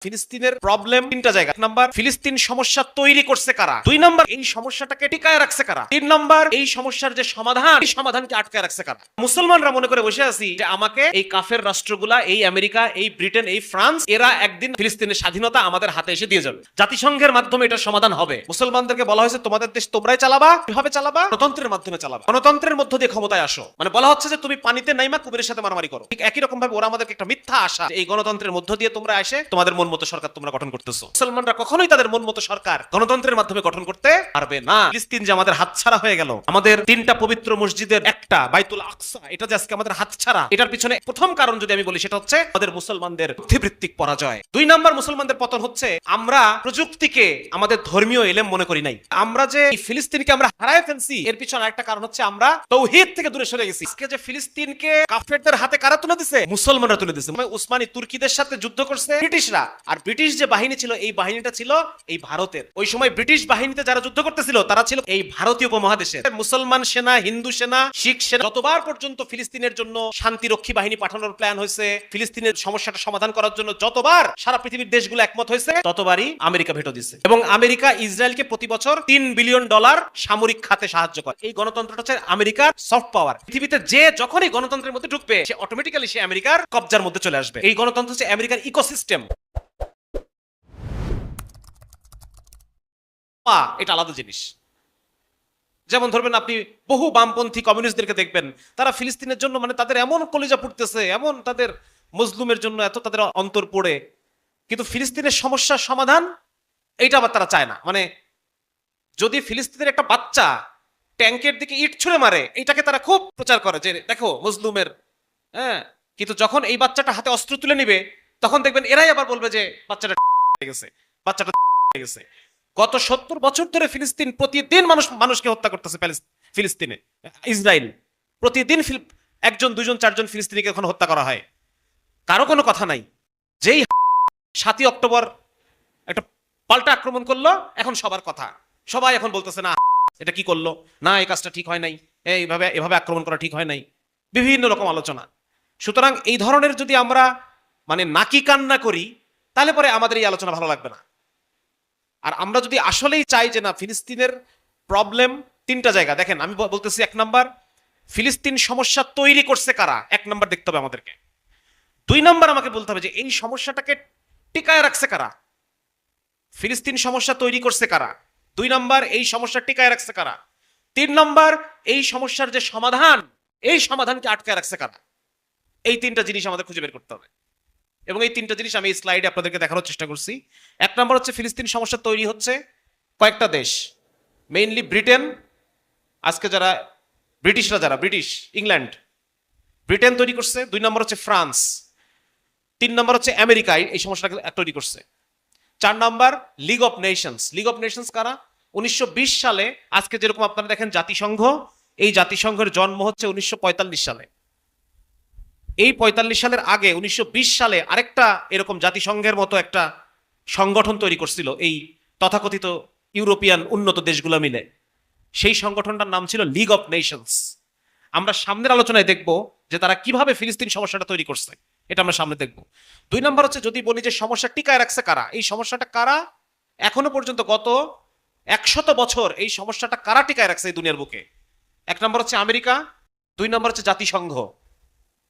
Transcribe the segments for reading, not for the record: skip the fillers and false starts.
ফিলিস্তিনের প্রবলেম তিনটা জায়গা। এক নাম্বার, ফিলিস্তিন সমস্যা তৈরি করছে কারা? দুই নাম্বার, এই সমস্যাটাকে টিকায় রাখছে কারা? তিন নাম্বার, এই সমস্যার যে সমাধান, এই সমাধানকে আটকায় রাখছে কারা? মুসলমানরা মনে করে বসে আছি যে আমাকে এই কাফের রাষ্ট্রগুলা, এই আমেরিকা, এই ব্রিটেন, এই ফ্রান্স, এরা একদিন ফিলিস্তিনের স্বাধীনতা আমাদের হাতে এসে দিয়ে যাবে, জাতিসংঘের মাধ্যমে এটার সমাধান হবে। মুসলমানদেরকে বলা হয়েছে তোমাদের দেশ তোমরাই চালাবা। কিভাবে চালাবা? গণতন্ত্রের মাধ্যমে চালাবা, গণতন্ত্রের মধ্য দিয়ে ক্ষমতায় আসো। মানে বলা হচ্ছে যে তুমি পানিতে নাইমা কুবেরের সাথে মারামারি করো। ঠিক একই রকম ভাবে ওরা আমাদেরকে একটা মিথ্যা আশা, এই গণতন্ত্রের মধ্য দিয়ে তোমরা এসে তোমাদের মন মতো সরকার তোমরা গঠন করতেছো। মুসলমানরা কখনোই তাদের মন মতো সরকার গণতন্ত্রের মাধ্যমে গঠন করতে পারবে না। ফিলিস্তিন যে আমাদের হাতছাড়া হয়ে গেল, আমাদের তিনটা পবিত্র মসজিদের একটা বাইতুল আকসা, এটা যে আজকে আমাদের হাতছাড়া, এটার পিছনে প্রথম কারণ যদি আমি বলি সেটা হচ্ছে আমাদের মুসলমানদের বুদ্ধিবৃত্তিক পরাজয়। দুই নাম্বার, মুসলমানদের পতন হচ্ছে আমরা প্রযুক্তিকে আমাদের ধর্মীয় এলেম মনে করি নাই। আমরা যে ফিলিস্তিনকে আমরা হারায় ফেলছি, এর পিছনে একটা কারণ হচ্ছে আমরা তাওহীদ থেকে দূরে সরে গেছি। আজকে যে ফিলিস্তিনকে কাফেরদের হাতে কারা তুলে দিছে? মুসলমানরা তুলে দিছে। উসমানী তুর্কিদের সাথে যুদ্ধ করছে ব্রিটিশরা, আর ব্রিটিশ যে বাহিনী ছিল, এই বাহিনীটা ছিল এই ভারতের। ওই সময় ব্রিটিশ বাহিনীতে যারা যুদ্ধ করতেছিল তারা ছিল এই ভারতীয় উপমহাদেশের। মুসলমান সেনা, হিন্দু সেনা, শিখ সেনা, যতবার পর্যন্ত ফিলিস্তিনের জন্য শান্তিরক্ষী বাহিনী পাঠানোর প্ল্যান হয়েছে, ফিলিস্তিনের সমস্যাটা সমাধান করার জন্য যতবার সারা পৃথিবীর দেশগুলো একমত হয়েছে, ততবারই আমেরিকা ভেটো দিছে। এবং আমেরিকা ইসরায়েলকে প্রতি বছর $3 বিলিয়ন সামরিক খাতে সাহায্য করে। এই গণতন্ত্রটা হচ্ছে আমেরিকার সফট পাওয়ার। পৃথিবীতে যে যখনই গণতন্ত্রের মধ্যে ঢুকবে, সে অটোমেটিক্যালি সে আমেরিকার কবজার মধ্যে চলে আসবে। এই গণতন্ত্র হচ্ছে আমেরিকার ইকোসিস্টেম। এটা আলাদা জিনিস। যেমন ধরবেন, আপনি বহু বামপন্থী কমিউনিস্টদেরকে দেখবেন, তারা ফিলিস্তিনের জন্য মানে তাদের এমন কলিজা পুড়তেছে, এমন তাদের মজলুমের জন্য এত তাদের অন্তর পড়ে, কিন্তু ফিলিস্তিনের সমস্যার সমাধান এইটা আবার তারা চায় না। মানে যদি ফিলিস্তিনের একটা বাচ্চা ট্যাঙ্কের দিকে ইট ছুঁড়ে মারে, এইটাকে তারা খুব প্রচার করে যে দেখো মজলুমের, হ্যাঁ। কিন্তু যখন এই বাচ্চাটা হাতে অস্ত্র তুলে নিবে, তখন দেখবেন এরাই আবার বলবে যে বাচ্চাটা গেছে, বাচ্চাটা গেছে। গত 70 বছর ধরে ফিলিস্তিন প্রতিদিন মানুষকে হত্যা করতেছে। ফিলিস্তিনে ইসরায়েল প্রতিদিন একজন, দুইজন, চারজন ফিলিস্তিনিকে এখন হত্যা করা হয়। কারো কোনো কথা নাই। যেই 7ই অক্টোবর একটা পাল্টা আক্রমণ করলো, এখন সবার কথা, সবাই এখন বলতেছে না এটা কি করলো, না এই কাজটা ঠিক হয় নাই, এভাবে আক্রমণ করা ঠিক হয় নাই, বিভিন্ন রকম আলোচনা। সুতরাং এই ধরনের যদি আমরা মানে নাকি কান্না করি, তাহলে পরে আমাদের এই আলোচনা ভালো লাগবে না। আর আমরা যদি আসলেই চাই যে না, ফিলিস্তিনের প্রবলেম তিনটা জায়গা। দেখেন, আমি বলতেছি, এক নাম্বার, ফিলিস্তিন সমস্যা তৈরি করছে কারা? এক নাম্বার দেখতে হবে আমাদেরকে। দুই নাম্বার, আমাকে বলতে হবে যে এই সমস্যাটাকে টিকায় রাখছে কারা? ফিলিস্তিন সমস্যা তৈরি করছে কারা? দুই নাম্বার, এই সমস্যা টিকায় রাখছে কারা? তিন নাম্বার, এই সমস্যার যে সমাধান, এই সমাধানকে আটকায় রাখছে কারা? এই তিনটা জিনিস আমাদের খুঁজে বের করতে হবে। এবং এই তিনটা জিনিস আমি এই স্লাইডে আপনাদেরকে দেখানোর চেষ্টা করছি। এক নম্বর হচ্ছে, ফিলিস্তিন সমস্যা তৈরি হচ্ছে কয়েকটা দেশ, মেইনলি ব্রিটেন, আজকে যারা ব্রিটিশরা, যারা ব্রিটিশ, ইংল্যান্ড, ব্রিটেন তৈরি করছে। দুই নম্বর হচ্ছে ফ্রান্স। তিন নম্বর হচ্ছে আমেরিকা এই সমস্যাটা তৈরি করছে। চার নম্বর league of nations. League of nations কারা? 1920 সালে, আজকে যেরকম আপনারা দেখেন জাতিসংঘ, এই জাতিসংঘের জন্ম হচ্ছে 1945 সালে। এই 45 সালের আগে 1920 সালে আরেকটা এরকম জাতিসংঘের মতো একটা সংগঠন তৈরি করছিল এই তথাকথিত ইউরোপিয়ান উন্নত দেশগুলো মিলে। সেই সংগঠনটার নাম ছিল লিগ অফ নেশনস। আমরা সামনের আলোচনায় দেখব যে তারা কিভাবে ফিলিস্তিন সমস্যাটা তৈরি করছে, এটা আমরা সামনে দেখব। দুই নম্বর হচ্ছে, যদি বলি যে সমস্যা টিকায় রাখছে কারা, এই সমস্যাটা কারা এখনো পর্যন্ত গত 100 বছর এই সমস্যাটা কারা টিকায় রাখছে এই দুনিয়ার বুকে? এক নম্বর হচ্ছে আমেরিকা, দুই নম্বর হচ্ছে জাতিসংঘ,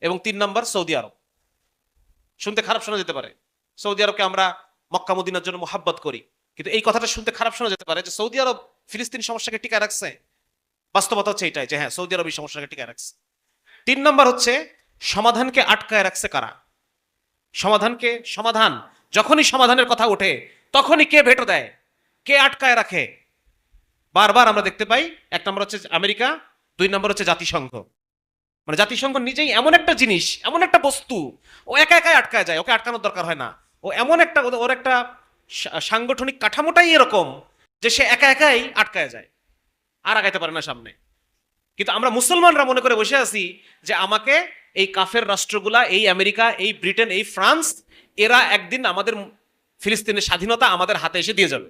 এবং তিন নম্বর সৌদি আরব। শুনতে খারাপ শোনা যেতে পারে, সৌদি আরবকে আমরা মক্কা মদিনার জন্য মোহাব্বত করি, কিন্তু এই কথাটা শুনতে খারাপ শোনা যেতে পারে যে সৌদি আরব ফিলিস্তিন সমস্যাকে টিকায় রাখছে। বাস্তবতা হচ্ছে এটাই যে হ্যাঁ, সৌদি আরব এই সমস্যাকে টিকায় রাখছে। তিন নম্বর হচ্ছে, সমাধানকে আটকায় রাখছে কারা? সমাধান যখনই সমাধানের কথা ওঠে, তখনই কে ভেটো দেয়, কে আটকায় রাখে? বারবার আমরা দেখতে পাই, এক নম্বর হচ্ছে আমেরিকা, দুই নম্বর হচ্ছে জাতিসংঘ। মানে জাতিসংঘ নিজেই এমন একটা জিনিস, এমন একটা বস্তু, ও একা একাই আটকায় যায়, ওকে আটকানোর দরকার হয় না। ও এমন একটা, ওর একটা সাংগঠনিক কাঠামোটাই এরকম যে সে একা একাই আটকায় যায়, আর আগাইতে পারে না সামনে। কিন্তু আমরা মুসলমানরা মনে করে বসে আছি যে আমাকে এই কাফের রাষ্ট্রগুলা, এই আমেরিকা, এই ব্রিটেন, এই ফ্রান্স, এরা একদিন আমাদের ফিলিস্তিনের স্বাধীনতা আমাদের হাতে এসে দিয়ে যাবে,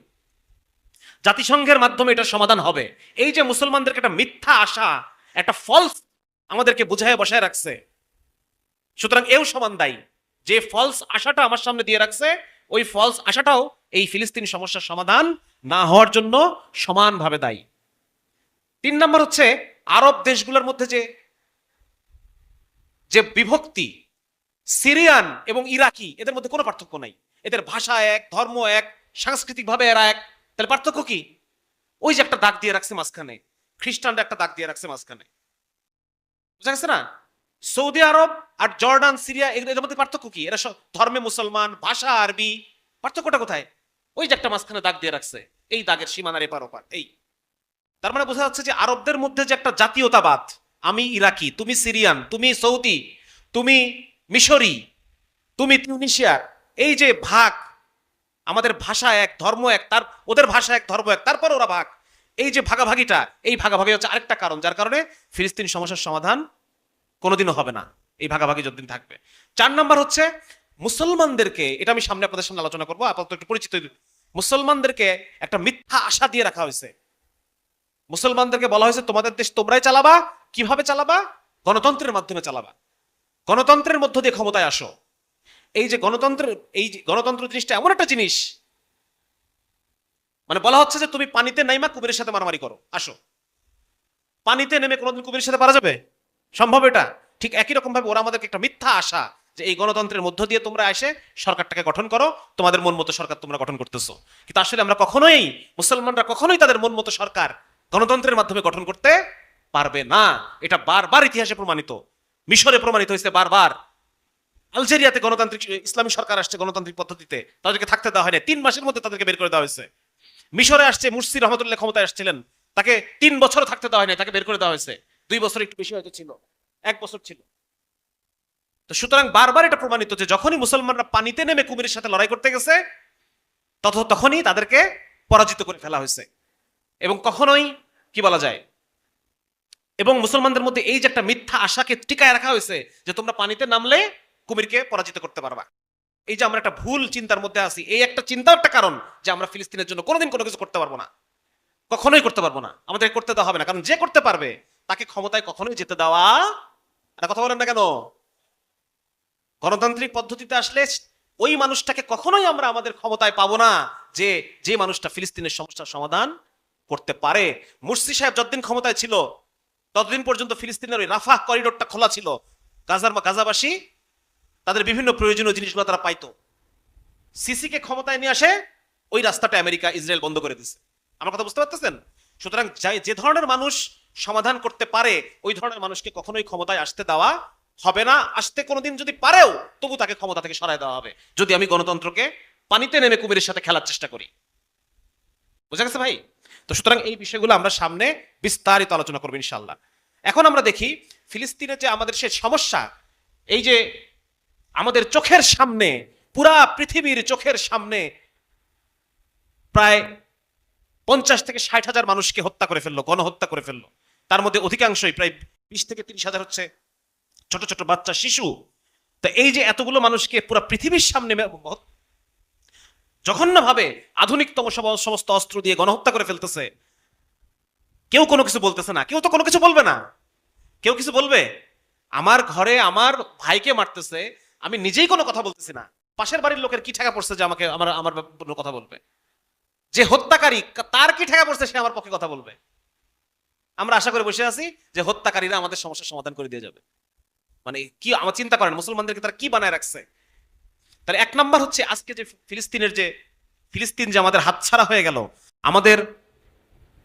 জাতিসংঘের মাধ্যমে এটার সমাধান হবে। এই যে মুসলমানদেরকে একটা মিথ্যা আশা, একটা ফলস আমাদেরকে বুঝায় বসায় রাখছে। সুতরাং এও সমান দায়ী, যে ফলস আশাটা আমার সামনে দিয়ে রাখছে, ওই ফলস আশাটাও এই ফিলিস্তিন সমস্যার সমাধান না হওয়ার জন্য সমানভাবে দায়ী। 3 নম্বর হচ্ছে আরব দেশগুলোর মধ্যে যে বিভক্তি, সিরিয়ান এবং ইরাকি এদের মধ্যে কোনো পার্থক্য নাই। এদের ভাষা এক, ধর্ম এক, সাংস্কৃতিক ভাবে এরা এক। তাহলে পার্থক্য কি? ওই যে একটা দাগ দিয়ে রাখছে মাঝখানে, খ্রিস্টানরা একটা দাগ দিয়ে রাখছে মাঝখানে, বুঝা গেছে না? সৌদি আরব আর জর্ডান, সিরিয়া এদের মধ্যে পার্থক্য কি? এরা সব ধর্মে মুসলমান, ভাষা আরবি। পার্থক্যটা কোথায়? ওই যে একটা মাঝখানে দাগ দিয়ে রাখছে, এই দাগের সীমানার এপার ওপার। এই তার মানে বোঝা যাচ্ছে যে আরবদের মধ্যে যে একটা জাতীয়তাবাদ, আমি ইরাকি, তুমি সিরিয়ান, তুমি সৌদি, তুমি মিশরি, তুমি তিউনিশিয়ার, এই যে ভাগ, আমাদের ভাষা এক, ধর্ম এক, তার ওদের ভাষা এক, ধর্ম এক, তারপর ওরা ভাগ। এই যে ভাগাভাগিটা, এই ভাগাভাগি হচ্ছে আরেকটা কারণ যার কারণে ফিলিস্তিন সমস্যার সমাধান কোনোদিনও হবে না, এই ভাগাভাগি যতদিন থাকবে। 4 নাম্বার হচ্ছে মুসলমানদেরকে, এটা আমি সামনে আপনাদের সামনে আলোচনা করবো, আপাতত একটু পরিচিত। মুসলমানদেরকে একটা মিথ্যা আশা দিয়ে রাখা হয়েছে। মুসলমানদেরকে বলা হয়েছে তোমাদের দেশ তোমরাই চালাবা। কিভাবে চালাবা? গণতন্ত্রের মাধ্যমে চালাবা, গণতন্ত্রের মধ্য দিয়ে ক্ষমতায় আসো। এই যে গণতন্ত্র জিনিসটা এমন একটা জিনিস, মানে বলা হচ্ছে যে তুমি পানিতে নাইমা কুমিরের সাথে মারামারি করো, আসো। পানিতে নেমে কোনোদিন কুমিরের সাথে পারা যাবে? সম্ভব এটা? ঠিক একই রকম ভাবে ওরা আমাদেরকে একটা মিথ্যা আশা যে এই গণতন্ত্রের মধ্য দিয়ে তোমরা এসে সরকারটাকে গঠন করো, তোমাদের মন মতো সরকার তোমরা গঠন করতেছো। কিন্তু আসলে আমরা কখনোই, মুসলমানরা কখনোই তাদের মন মতো সরকার গণতন্ত্রের মাধ্যমে গঠন করতে পারবে না। এটা বারবার ইতিহাসে প্রমাণিত, মিশরে প্রমাণিত হয়েছে বারবার। আলজেরিয়াতে গণতান্ত্রিক ইসলামী সরকার আসছে গণতান্ত্রিক পদ্ধতিতে, তাদেরকে থাকতে দেওয়া হয়নি, 3 মাসের মধ্যে তাদেরকে বের করে দেওয়া হয়েছে। মিশরে আসছে মুরসি রহমতুল্লাহ ক্ষমতায় আসছিলেন, তাকে 3 বছর থাকতে দেওয়া হয়নি, তাকে বের করে দেওয়া হয়েছে। 2 বছর একটু বেশি হয়তো ছিল, 1 বছর ছিল। তো সুতরাং বারবার এটা প্রমাণিত যে যখনই মুসলমানরা পানিতে নেমে কুমিরের সাথে লড়াই করতে গেছে তখনই তাদেরকে পরাজিত করে ফেলা হয়েছে। এবং কখনোই কি বলা যায়, এবং মুসলমানদের মধ্যে এই যে একটা মিথ্যা আশাকে টিকায় রাখা হয়েছে যে তোমরা পানিতে নামলে কুমিরকে পরাজিত করতে পারবা। এই যে আমরা একটা ভুল চিন্তার মধ্যে আছি, এই একটা চিন্তা একটা কারণ যে আমরা ফিলিস্তিনের জন্য কোনোদিন কোনো কিছু করতে পারবো না, কখনোই করতে পারবো না, আমাদের করতে দেওয়া হবে না। কারণ যে করতে পারবে তাকে ক্ষমতায় কখনোই যেতে দেওয়া, এটা কথা বলেন না কেন? গণতান্ত্রিক পদ্ধতিতে আসলে ওই মানুষটাকে কখনোই আমরা আমাদের ক্ষমতায় পাবো না যে মানুষটা ফিলিস্তিনের সমস্যার সমাধান করতে পারে। মুরসি সাহেব যতদিন ক্ষমতায় ছিল ততদিন পর্যন্ত ফিলিস্তিনের ওই রাফাহ করিডোরটা খোলা ছিল, গাজাবাসী তাদের বিভিন্ন প্রয়োজনীয় জিনিসগুলো তারা পাইতো। সিসিকে ক্ষমতায় নিয়ে আসে, ওই রাস্তাটা আমেরিকা ইসরায়েল বন্ধ করে দিছে। আমার কথা বুঝতে পারতেছেন? সুতরাং যে ধরনের মানুষ সমাধান করতে পারে ওই ধরনের মানুষকে কখনোই ক্ষমতায় আসতে দেওয়া হবে না। আসতে কোনোদিন যদি পারেও তবু তাকে ক্ষমতা থেকে সরায় দেওয়া হবে যদি আমি গণতন্ত্রকে পানিতে নেমে কুমিরের সাথে খেলার চেষ্টা করি। বুঝা গেছে ভাই? তো সুতরাং এই বিষয়গুলো আমরা সামনে বিস্তারিত আলোচনা করবো ইনশাল্লাহ। এখন আমরা দেখি ফিলিস্তিনের যে আমাদের সে সমস্যা, এই যে আমাদের চোখের সামনে, পুরা পৃথিবীর চোখের সামনে প্রায় 50 থেকে 60 হাজার মানুষকে হত্যা করে ফেললো, গণহত্যা করে ফেললো। তার মধ্যে অধিকাংশই প্রায় 20 থেকে 30 হাজার হচ্ছে ছোট ছোট বাচ্চা, শিশু। তো এই যে এতগুলো মানুষকে পুরা পৃথিবীর সামনে জঘন্যভাবে আধুনিকতম সমস্ত অস্ত্র দিয়ে গণহত্যা করে ফেলতেছে, কেউ কোনো কিছু বলতেছে না। কেউ তো কোনো কিছু বলবে না। কেউ কিছু বলবে? আমার ঘরে আমার ভাইকে মারতেছে, আমি নিজেই কোনো কথা বলতেছি না, পাশের বাড়ির লোকের কি ঠেকা পড়ছে যে আমাকে আমার কথা বলবে? যে হত্যাকারী তার কি ঠেকা পড়ছে সে আমার পক্ষে কথা বলবে? আমরা আশা করে বসে আছি যে হত্যাকারীরা আমাদের সমস্যার সমাধান করে দিয়ে যাবে। মানে কি আমার চিন্তা করেন, মুসলমানদেরকে তারা কি বানায় রাখছে। তাহলে 1 নাম্বার হচ্ছে আজকে যে ফিলিস্তিন যে আমাদের হাতছাড়া হয়ে গেল, আমাদের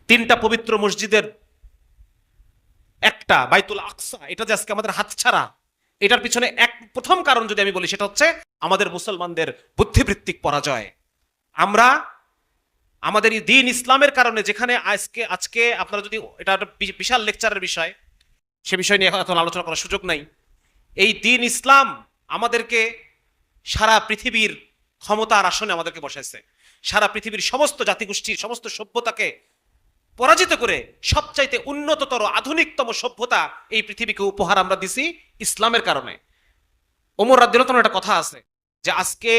3টা পবিত্র মসজিদের একটা বাইতুল আকসা, এটা যে আজকে আমাদের হাতছাড়া, এটার পিছনে প্রথম কারণ যদি আমি বলি সেটা হচ্ছে আমাদের মুসলমানদের বুদ্ধিবৃত্তিক পরাজয়। আমরা আমাদের এই দ্বীন ইসলামের কারণে, যেখানে আজকে আপনারা যদি, এটা বিশাল লেকচারের বিষয়, সে বিষয় নিয়ে এখন আলোচনা করার সুযোগ নাই। এই দ্বীন ইসলাম আমাদেরকে সারা পৃথিবীর ক্ষমতার আসনে আমাদেরকে বসাইছে। সারা পৃথিবীর সমস্ত জাতিগোষ্ঠীর সমস্ত সভ্যতাকে পরাজিত করে সবচাইতে উন্নততর আধুনিকতম সভ্যতা এই পৃথিবীকে উপহার আমরা দিছি ইসলামের কারণে। ওমর রাদিয়াল্লাহু তাআলার একটা কথা আছে যে আজকে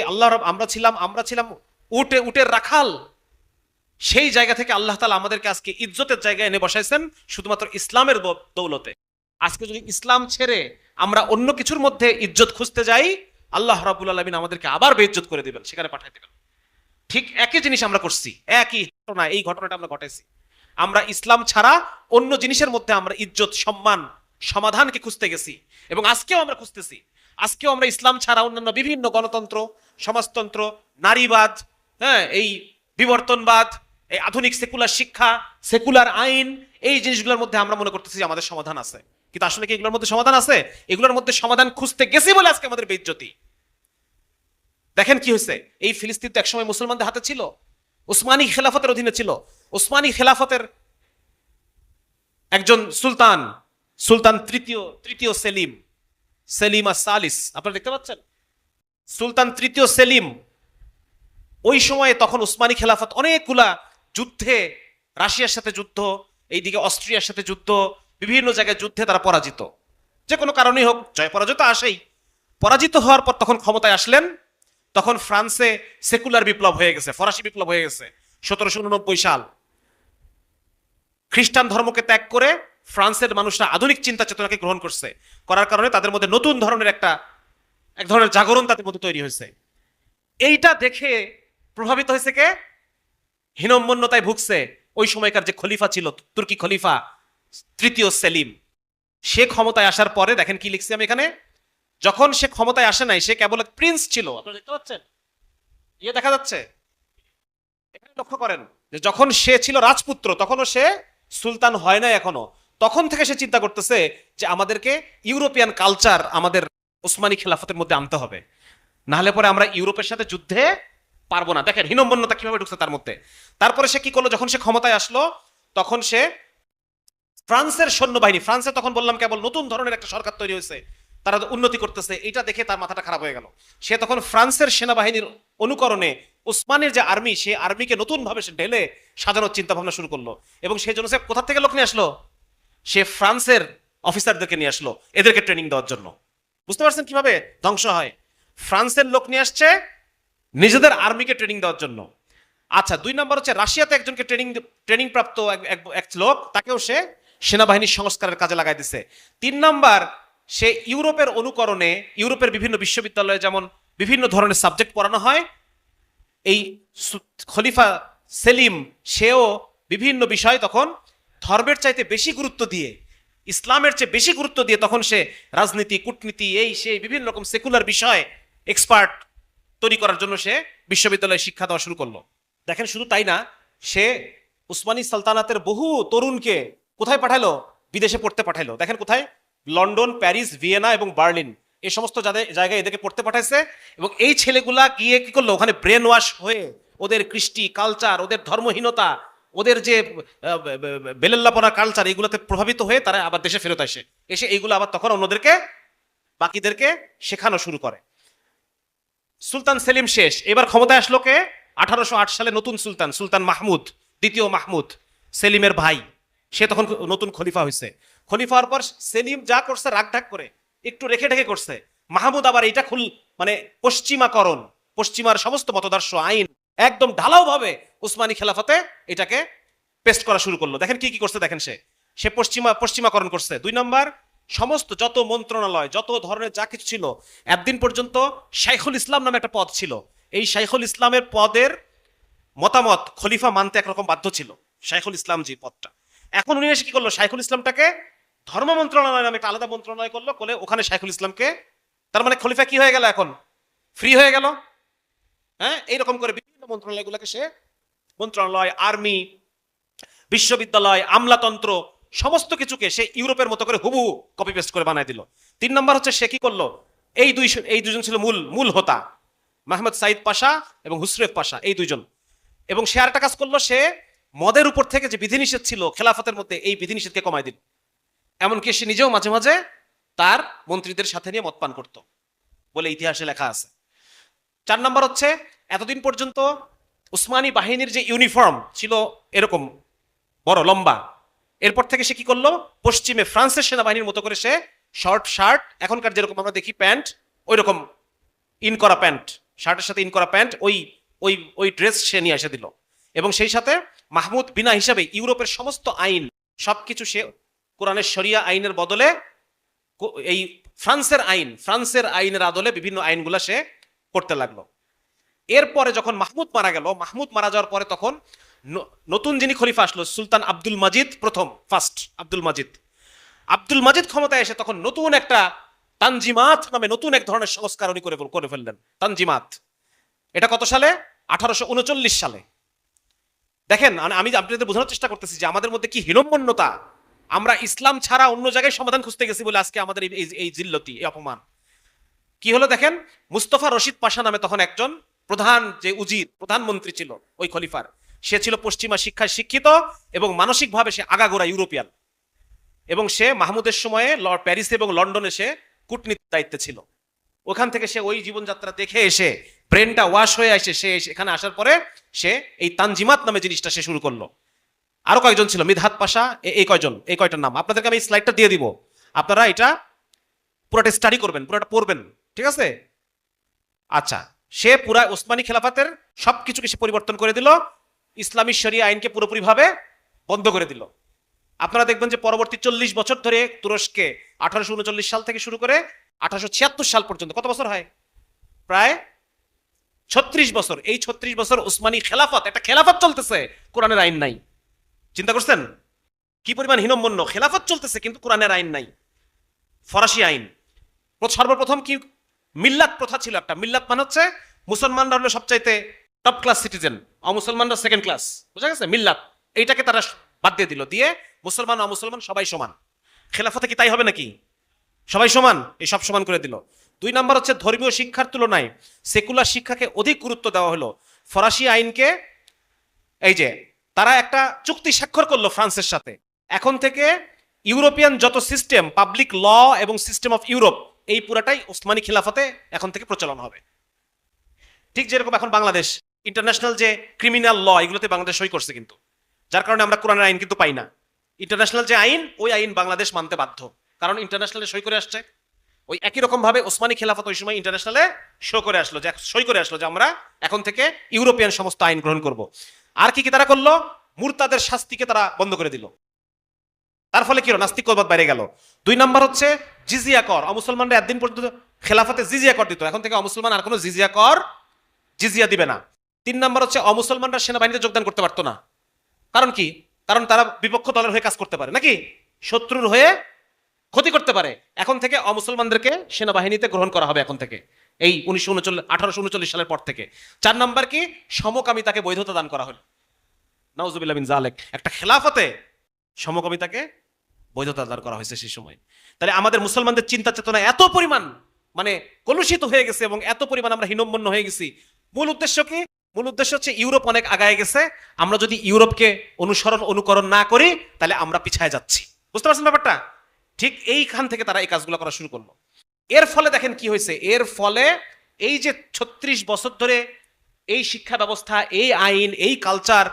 আমরা ছিলাম উটের রাখাল, সেই জায়গা থেকে আল্লাহ তাআলা আমাদেরকে আজকে ইজ্জতের জায়গায় এনে বসাইছেন শুধুমাত্র ইসলামের দৌলতে। আজকে যদি ইসলাম ছেড়ে আমরা অন্য কিছুর মধ্যে ইজ্জত খুঁজতে যাই, আল্লাহ রাব্বুল আলামিন আমাদেরকে আবার বেইজ্জত করে দিবেন, সেখানে পাঠিয়ে দিবেন। ঠিক একই জিনিস আমরা করছি, একই ঘটনা, এই ঘটনাটা আমরা ঘটাইছি। আমরা ইসলাম ছাড়া অন্য জিনিসের মধ্যে আমরা ইজ্জত, সম্মান, সমাধানকে খুঁজতে গেছি, এবং আজকেও আমরা খুঁজতেছি। আজকেও আমরা ইসলাম ছাড়া অন্যান্য বিভিন্ন গণতন্ত্র, সমাজতন্ত্র, নারীবাদ, হ্যাঁ, এই বিবর্তনবাদ, এই আধুনিক সেকুলার শিক্ষা, সেকুলার আইন, এই জিনিসগুলোর মধ্যে আমরা মনে করতেছি যে আমাদের সমাধান আছে। কিন্তু আসলে কি এগুলোর মধ্যে সমাধান আছে? এগুলোর মধ্যে সমাধান খুঁজতে গেছি বলে আজকে আমাদের বেইজ্জতি। দেখেন কি হয়েছে, এই ফিলিস্তিন তো একসময় মুসলমানদের হাতে ছিল, উসমানী খেলাফতের অধীনে ছিল। উসমানী খেলাফতের একজন সুলতান, সুলতান তৃতীয় সেলিম, সেলিম আর সালিস, আপনারা দেখতে পাচ্ছেন, সুলতান তৃতীয় সেলিম। ওই সময়ে তখন উসমানী খেলাফত অনেকগুলা যুদ্ধে, রাশিয়ার সাথে যুদ্ধ, এইদিকে অস্ট্রিয়ার সাথে যুদ্ধ, বিভিন্ন জায়গায় যুদ্ধে তারা পরাজিত। যে কোনো কারণেই হোক, জয় পরাজয় তো আসেই। পরাজিত হওয়ার পর তখন ক্ষমতায় আসলেন, তখন ফ্রান্সে সেকুলার বিপ্লব হয়ে গেছে, ফরাসি বিপ্লব হয়ে গেছে 1789 সাল। খ্রিস্টান ধর্মকে ত্যাগ করে ফ্রান্সের মানুষরা আধুনিক চিন্তা চেতনাকে গ্রহণ করছে, করার কারণে তাদের মধ্যে নতুন ধরনের এক ধরনের জাগরণ তাদের মধ্যে তৈরি হয়েছে। এইটা দেখে প্রভাবিত হয়েছে কে? হীনম্মন্যতায় ভুগছে ওই সময়কার যে খলিফা ছিল, তুর্কি খলিফা তৃতীয় সেলিম। সে ক্ষমতায় আসার পরে দেখেন কি লিখছি আমি এখানে, যখন সে ক্ষমতায় আসে নাই, সে কেবল এক প্রিন্স ছিল, আপনারা দেখতে পাচ্ছেন, দেখা যাচ্ছে এখানে, লক্ষ্য করেন যে যখন সে ছিল রাজপুত্র, তখনও সে সুলতান হয় না এখনো। তখন থেকে সে চিন্তা করতেছে যে আমাদেরকে ইউরোপিয়ান কালচার আমাদের উসমানী খেলাফতের মধ্যে আনতে হবে, নাহলে পরে আমরা ইউরোপের সাথে যুদ্ধে পারবো না। দেখেন হীনম্মন্যতা কিভাবে ঢুকছে তার মধ্যে। তারপরে সে কি করলো, যখন সে ক্ষমতায় আসলো, তখন সে ফ্রান্সের সৈন্যবাহিনী, ফ্রান্সে তখন বললাম কেবল নতুন ধরনের একটা সরকার তৈরি হয়েছে, তারা উন্নতি করতেছে, এটা দেখে তার মাথাটা খারাপ হয়ে গেল। সে তখন ফ্রান্সের সেনাবাহিনীর অনুকরণে উসমানের যে আর্মি, সে আর্মিকে নতুন ভাবে সে ঢেলে সাজানোর চিন্তা ভাবনা শুরু করলো। এবং সেই জন্য সে কোথা থেকে লোক নিয়ে আসলো? সে ফ্রান্সের অফিসারদেরকে নিয়ে আসলো এদেরকে ট্রেনিং দেওয়ার জন্য। বুঝতে পারছেন কিভাবে ধ্বংস হয়? ফ্রান্সের লোক নিয়ে আসছে নিজেদের আর্মিকে ট্রেনিং দেওয়ার জন্য। আচ্ছা, 2 নম্বর হচ্ছে রাশিয়াতে একজনকে ট্রেনিং প্রাপ্ত এক লোক, তাকেও সে সেনাবাহিনীর সংস্কারের কাজে লাগাই দিছে। 3 নম্বর, সে ইউরোপের অনুকরণে, ইউরোপের বিভিন্ন বিশ্ববিদ্যালয়ে যেমন বিভিন্ন ধরনের সাবজেক্ট পড়ানো হয়, এই খলিফা সেলিম সেও বিভিন্ন বিষয় তখন ধর্মের চাইতে বেশি গুরুত্ব দিয়ে, ইসলামের চেয়ে বেশি গুরুত্ব দিয়ে তখন সে রাজনীতি, কূটনীতি, এই সেই বিভিন্ন রকম সেকুলার বিষয় এক্সপার্ট তৈরি করার জন্য সে বিশ্ববিদ্যালয়ে শিক্ষা দেওয়া শুরু করলো। দেখেন শুধু তাই না, সে উসমানী সালতানাতের বহু তরুণকে কোথায় পাঠালো? বিদেশে পড়তে পাঠালো। দেখেন কোথায়? লন্ডন, প্যারিস, ভিয়েনা এবং বার্লিন, এই সমস্ত জায়গায় এদেরকে পড়তে পাঠাইছে। এবং এই ছেলেগুলা গিয়ে কি করলো, ওখানে ব্রেন ওয়াশ হয়ে ওদের কৃষ্টি, কালচার, ওদের ধর্মহীনতা, ওদের যে বেলেল্লাপনা কালচার, এইগুলোতে প্রভাবিত হয়ে তারা আবার দেশে ফেরত এসে এইগুলো আবার তখন অন্যদেরকে, বাকিদেরকে শেখানো শুরু করে। সুলতান সেলিম শেষ, এবার ক্ষমতায় আসলো কে? 1808 সালে নতুন সুলতান, সুলতান মাহমুদ, দ্বিতীয় মাহমুদ, সেলিমের ভাই। সে তখন নতুন খলিফা হয়েছে। খলিফা হওয়ার পর সেলিম যা করছে রাগ ঢাক করে, একটু রেখে ঢেকে করছে। মাহমুদ আবার এটা মানে পশ্চিমাকরণ, পশ্চিমার সমস্ত মতদর্শ, আইন একদম ঢালাও ভাবে উসমানী খেলাফতে এটাকে পেস্ট করা শুরু করলো। দেখেন কি কি করছে, দেখেন সে পশ্চিমাকরণ করছে। 2 নম্বর, সমস্ত যত মন্ত্রণালয়, যত ধরনের যা কিছু ছিল, একদিন পর্যন্ত শাইখুল ইসলাম নামে একটা পদ ছিল, এই শাইখুল ইসলামের পদের মতামত খলিফা মানতে একরকম বাধ্য ছিল, শাইখুল ইসলাম যে পদটা। এখন উনি এসে কি করলো, শাইখুল ইসলামটাকে ধর্ম মন্ত্রণালয় নামে একটা আলাদা মন্ত্রণালয় করলো, ওখানে শাইখুল ইসলামকে, তার মানে খলিফা কি হয়ে গেল, এখন ফ্রি হয়ে গেল। হ্যাঁ, এইরকম করে বিভিন্ন মন্ত্রণালয়গুলোকে সে, মন্ত্রণালয়, আর্মি, বিশ্ববিদ্যালয়, আমলাতন্ত্র, সমস্ত কিছুকে সে ইউরোপের মতো করে হুবহু কপি পেস্ট করে বানায় দিল। 3 নম্বর হচ্ছে সে কি করলো, এই দুজন ছিল মূল হোতা, মাহমুদ সাইদ পাশা এবং হুসরেফ পাশা, এই 2 জন। এবং সে আরেকটা কাজ করলো, সে মদের উপর থেকে যে বিধিনিষেধ ছিল খেলাফতের মধ্যে, এই বিধিনিষেধকে কমায় দিল। এমনকি সে নিজেও মাঝে মাঝে তার মন্ত্রীদের সাথে নিয়ে মদ পান করত বলে ইতিহাসে লেখা আছে। 4 নম্বর হচ্ছে, এতদিন পর্যন্ত উসমানী বাহিনীর যে ইউনিফর্ম ছিল এরকম বড় লম্বা, এরপর থেকে সে কি করলো, পশ্চিমে ফ্রান্সের সেনাবাহিনীর মতো করে সে শর্ট শার্ট, এখনকার যেরকম আমরা দেখি প্যান্ট, ওই রকম ইন করা প্যান্ট, শার্টের সাথে ইন করা প্যান্ট, ওই ড্রেস সে নিয়ে এসে দিল। এবং সেই সাথে মাহমুদ বিনা হিসাবে ইউরোপের সমস্ত আইন সবকিছু সে কোরআনের শরিয়া আইনের বদলে এই ফ্রান্সের আইনের আদলে বিভিন্ন আইনগুলা সে করতে লাগলো। এরপরে যখন মাহমুদ মারা গেল, মাহমুদ মারা যাওয়ার পরে তখন নতুন যিনি খলিফা আসলো, সুলতান আব্দুল মাজিদ ফার্স্ট আব্দুল মাজিদ ক্ষমতায় এসে তখন নতুন একটা তানজিমাত নামে নতুন এক ধরনের সংস্কার উনি করে ফেললেন। তানজিমাত, এটা কত সালে? 1839 সালে। দেখেন, আমি আপনাদের বোঝানোর চেষ্টা করতেছি যে আমাদের মধ্যে কি হীনম্মন্যতা। আমরা ইসলাম ছাড়া অন্য জায়গায় সমাধান খুঁজতে গেছি বলে আজকে আমাদের এই জিল্লতি, এই অপমান। কি হলো দেখেন, মুস্তফা রশিদ পাশা নামে তখন একজন প্রধানমন্ত্রী ছিল ওই খলিফার। সে ছিল পশ্চিমা শিক্ষায় শিক্ষিত এবং মানসিকভাবে সে আগাগোড়া ইউরোপিয়ান, এবং সে মাহমুদের সময়ে প্যারিস এবং লন্ডনে সে কূটনীতির দায়িত্বে ছিল। ওখান থেকে সে ওই জীবনযাত্রা দেখে এসে ব্রেনটা ওয়াশ হয়ে আসে, সে এখানে আসার পরে সে এই তানজিমাত নামে জিনিসটা সে শুরু করলো। আরো কয়েকজন ছিল, মিদহাত পাশা, এই কয়টার নাম আপনাদেরকে আমি স্লাইডটা দিয়ে দিব, আপনারা এটা পুরোটা স্টাডি করবেন, পুরোটা পড়বেন, ঠিক আছে? আচ্ছা, সে পুরা ওসমানী খেলাফতের সবকিছুকে সে পরিবর্তন করে দিল, ইসলামী শরিয়া আইনকে পুরোপুরিভাবে বন্ধ করে দিল। আপনারা দেখবেন যে পরবর্তী 40 বছর ধরে তুরস্কে 1839 সাল থেকে শুরু করে 1876 সাল পর্যন্ত কত বছর হয়? প্রায় 36 বছর। এই 36 বছর উসমানী খেলাফত, একটা খেলাফত চলতেছে, কোরআনের আইন নাই। চিন্তা করছেন কি পরিমাণ হীনম্মন্য? খেলাফত চলতেছে কিন্তু কোরআনের আইন নাই, ফরাসি আইন। সর্বপ্রথম কি মিল্লাত প্রথা ছিল একটা। মিল্লাত মানে হচ্ছে মুসলমানরা হলো সবচাইতে টপ ক্লাস সিটিজেন, অমুসলমানরা সেকেন্ড ক্লাস, বুঝা গেছে? মিল্লাত এইটাকে তারা বাদ দিয়ে দিল, দিয়ে মুসলমান অমুসলমান সবাই সমান। খেলাফতে কি তাই হবে নাকি? সবাই সমান? এই সব সমান করে দিল। 2 নাম্বার হচ্ছে ধর্মীয় শিক্ষার তুলনায় সেকুলার শিক্ষাকে অধিক গুরুত্ব দেওয়া হলো। ফরাসি আইনকে, এই যে তারা একটা চুক্তি স্বাক্ষর করলো ফ্রান্সের সাথে, এখন থেকে ইউরোপিয়ান যত সিস্টেম, পাবলিক ল এবং সিস্টেম অফ ইউরোপ, এই পুরাটাই ওসমানী খিলাফতে এখন থেকে প্রচলন হবে। ঠিক যেরকম এখন বাংলাদেশ ইন্টারন্যাশনাল যে ক্রিমিনাল ল, এগুলোতে বাংলাদেশ সই করছে, কিন্তু যার কারণে আমরা কোরআনের আইন কিন্তু পাই না। ইন্টারন্যাশনাল যে আইন, ওই আইন বাংলাদেশ মানতে বাধ্য, কারণ ইন্টারন্যাশনালে সই করে আসছে। ওই একই রকম ভাবে ওসমানী খেলাফত ওই সময় ইন্টারন্যাশনালে সই করে আসলো যে আমরা এখন থেকে ইউরোপিয়ান সমস্ত আইন গ্রহণ করব। আর কি কি তারা করলো? মুরতাদের শাস্তিকে তারা বন্ধ করে দিল। তার ফলে কি হলো? নাস্তিকবাদ বাইরে গেল। 2 নাম্বার হচ্ছে জিজিয়া কর। অমুসলমানরা একদিন পর্যন্ত খেলাফতে জিজিয়া কর দিত, এখন থেকে অমুসলমান আর কোনো জিজিয়া দিবে না। 3 নাম্বার হচ্ছে অমুসলমানরা সেনাবাহিনীতে যোগদান করতে পারতো না। কারণ কি? কারণ তারা বিপক্ষ দলের হয়ে কাজ করতে পারে, নাকি শত্রুর হয়ে ক্ষতি করতে পারে। এখন থেকে অমুসলমানদেরকে সেনাবাহিনীতে গ্রহণ করা হবে এখন থেকে, এই 1839 সালের পর থেকে। 4 নাম্বার কি? সমকামিতাকে বৈধতা দান করা হলো। নাউজুবিল্লাহ মিন যালিক। একটা খেলাফতে সমকামিতাকে বৈধতা দান করা হয়েছে সেই সময়। তাহলে আমাদের মুসলমানদের চিন্তা চেতনা এত পরিমাণ মানে কলুষিত হয়ে গেছে এবং এত পরিমাণ আমরা হীনম্মন্য হয়ে গেছি। মূল উদ্দেশ্য কি? মূল উদ্দেশ্য হচ্ছে ইউরোপ অনেক আগায় গেছে, আমরা যদি ইউরোপকে অনুকরণ না করি তাহলে আমরা পিছায় যাচ্ছি। বুঝতে পারছেন ব্যাপারটা? ঠিক এইখান থেকে তারা এই কাজগুলো করা শুরু করলো। এর ফলে দেখেন কি হয়েছে। এর ফলে এই যে 36 বছর ধরে এই শিক্ষা ব্যবস্থা, এই আইন, এই কালচার,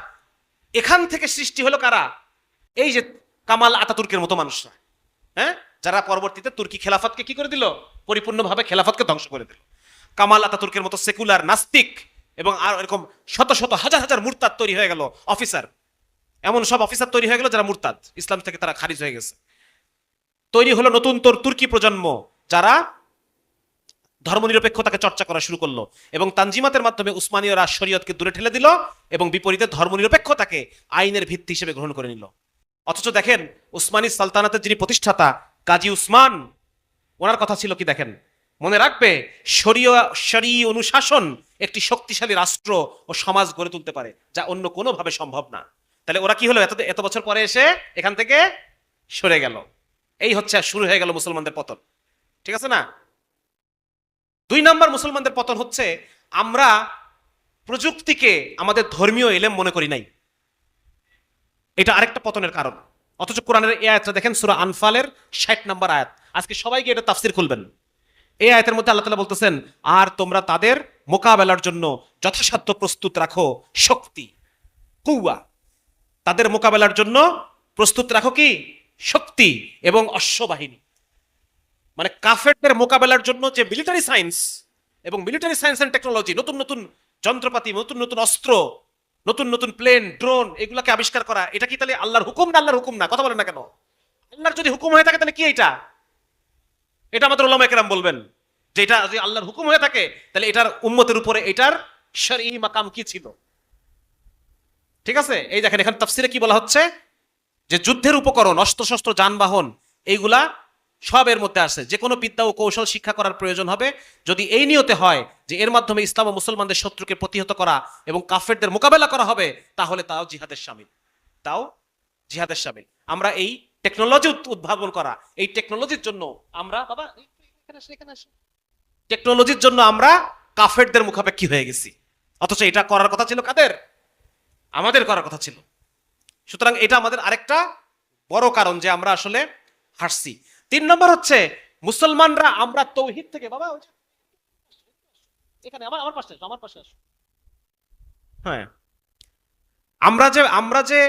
এখান থেকে সৃষ্টি হলো কারা? এই যে কামাল আতাতুর্কের মতো মানুষরা, হ্যাঁ, যারা পরবর্তীতে তুর্কি খেলাফতকে কি করে দিল? পরিপূর্ণভাবে খেলাফতকে ধ্বংস করে দিল। কামাল আতাতুর্কের মতো সেকুলার নাস্তিক এবং আর এরকম শত শত হাজার হাজার মুরতাদ তৈরি হয়ে গেল। অফিসার, এমন সব অফিসার তৈরি হয়ে গেল যারা মুরতাদ, ইসলাম থেকে তারা খারিজ হয়ে গেছে। তৈরি হলো নতুন তুর্কি প্রজন্ম, যারা ধর্মনিরপেক্ষতাকে চর্চা করা শুরু করলো এবং তানজিমাতের মাধ্যমে উসমানীয়রা শরীয়তকে দূরে ঠেলে দিল এবং বিপরীতে ধর্মনিরপেক্ষতাকে আইনের ভিত্তি হিসেবে গ্রহণ করে নিল। অথচ দেখেন, উসমানী সালতানাতের যিনি প্রতিষ্ঠাতা গাজী উসমান, ওনার কথা ছিল কি দেখেন, মনে রাখবে, শরীয় অনুশাসন একটি শক্তিশালী রাষ্ট্র ও সমাজ গড়ে তুলতে পারে, যা অন্য কোনোভাবে সম্ভব না। তাহলে ওরা কি হলো? এত বছর পরে এসে এখান থেকে সরে গেল। এই হচ্ছে শুরু হয়ে গেল মুসলমানদের পতন, ঠিক আছে না? 2 নাম্বার মুসলমানদের পতন হচ্ছে আমরা প্রযুক্তিকে আমাদের ধর্মীয় এলেম মনে করি নাই। এটা আরেকটা পতনের কারণ। অথচ কোরআনের এই আয়াতটা দেখেন, সূরা আনফালের 60 নম্বর আয়াত। আজকে সবাইকে এটা তাফসীর খুলবেন। এই আয়াতের মধ্যে আল্লাহ তাআলা বলতেছেন, আর তোমরা তাদের মোকাবেলার জন্য যথাসাধ্য প্রস্তুত রাখো শক্তি, কুওয়া। তাদের মোকাবেলার জন্য প্রস্তুত রাখো কি? শক্তি এবং অশ্ববাহিনী। মানে কাফেরদের মোকাবেলার জন্য যে মিলিটারি সায়েন্স এবং মিলিটারি সায়েন্স এন্ড টেকনোলজি, নতুন নতুন যন্ত্রপাতি, নতুন নতুন অস্ত্র, নতুন নতুন প্লেন, ড্রোন, এগুলাকে আবিষ্কার করা, এটা কি তাহলে আল্লাহর হুকুম না? আল্লাহর হুকুম না? কথা বলেন না কেন? আল্লাহর যদি হুকুম হয়ে থাকে তাহলে কি এটা? এটা আমাদের উলামায়ে কেরাম বলবেন যে এটা যদি আল্লাহর হুকুম হয়ে থাকে তাহলে এটার উম্মতের উপরে এটার শরঈ মাকাম কি ছিল। ঠিক আছে, এই দেখেন এখানে তাফসিরে কি বলা হচ্ছে যে যুদ্ধের উপকরণ, অস্ত্রশস্ত্র, যানবাহন, এইগুলা সব এর মধ্যে আছে। যে কোনো বিদ্যা ও কৌশল শিক্ষা করার প্রয়োজন হবে যদি এই নিয়তে হয় যে এর মাধ্যমে ইসলাম ও মুসলমানদের শত্রুকে প্রতিহত করা এবং কাফেরদের মোকাবেলা করা হবে, তাহলে তাও জিহাদের শামিল, তাও জিহাদের শামিল। আমরা এই টেকনোলজি উদ্ভাবন করা, এই টেকনোলজির জন্য আমরা বাবা টেকনোলজির জন্য আমরা কাফেরদের মুখাপেক্ষী হয়ে গেছি, অথচ এটা করার কথা ছিল কাদের? আমাদের করার কথা ছিল। সুতরাং এটা আমাদের আরেকটা বড় কারণ যে আমরা আসলে হারছি। 3 নম্বর হচ্ছে মুসলমানরা আমরা তৌহিদ থেকে, বাবা এখানে আমার পাশে আসো, আমার পাশে আসো। হ্যাঁ, আমরা যে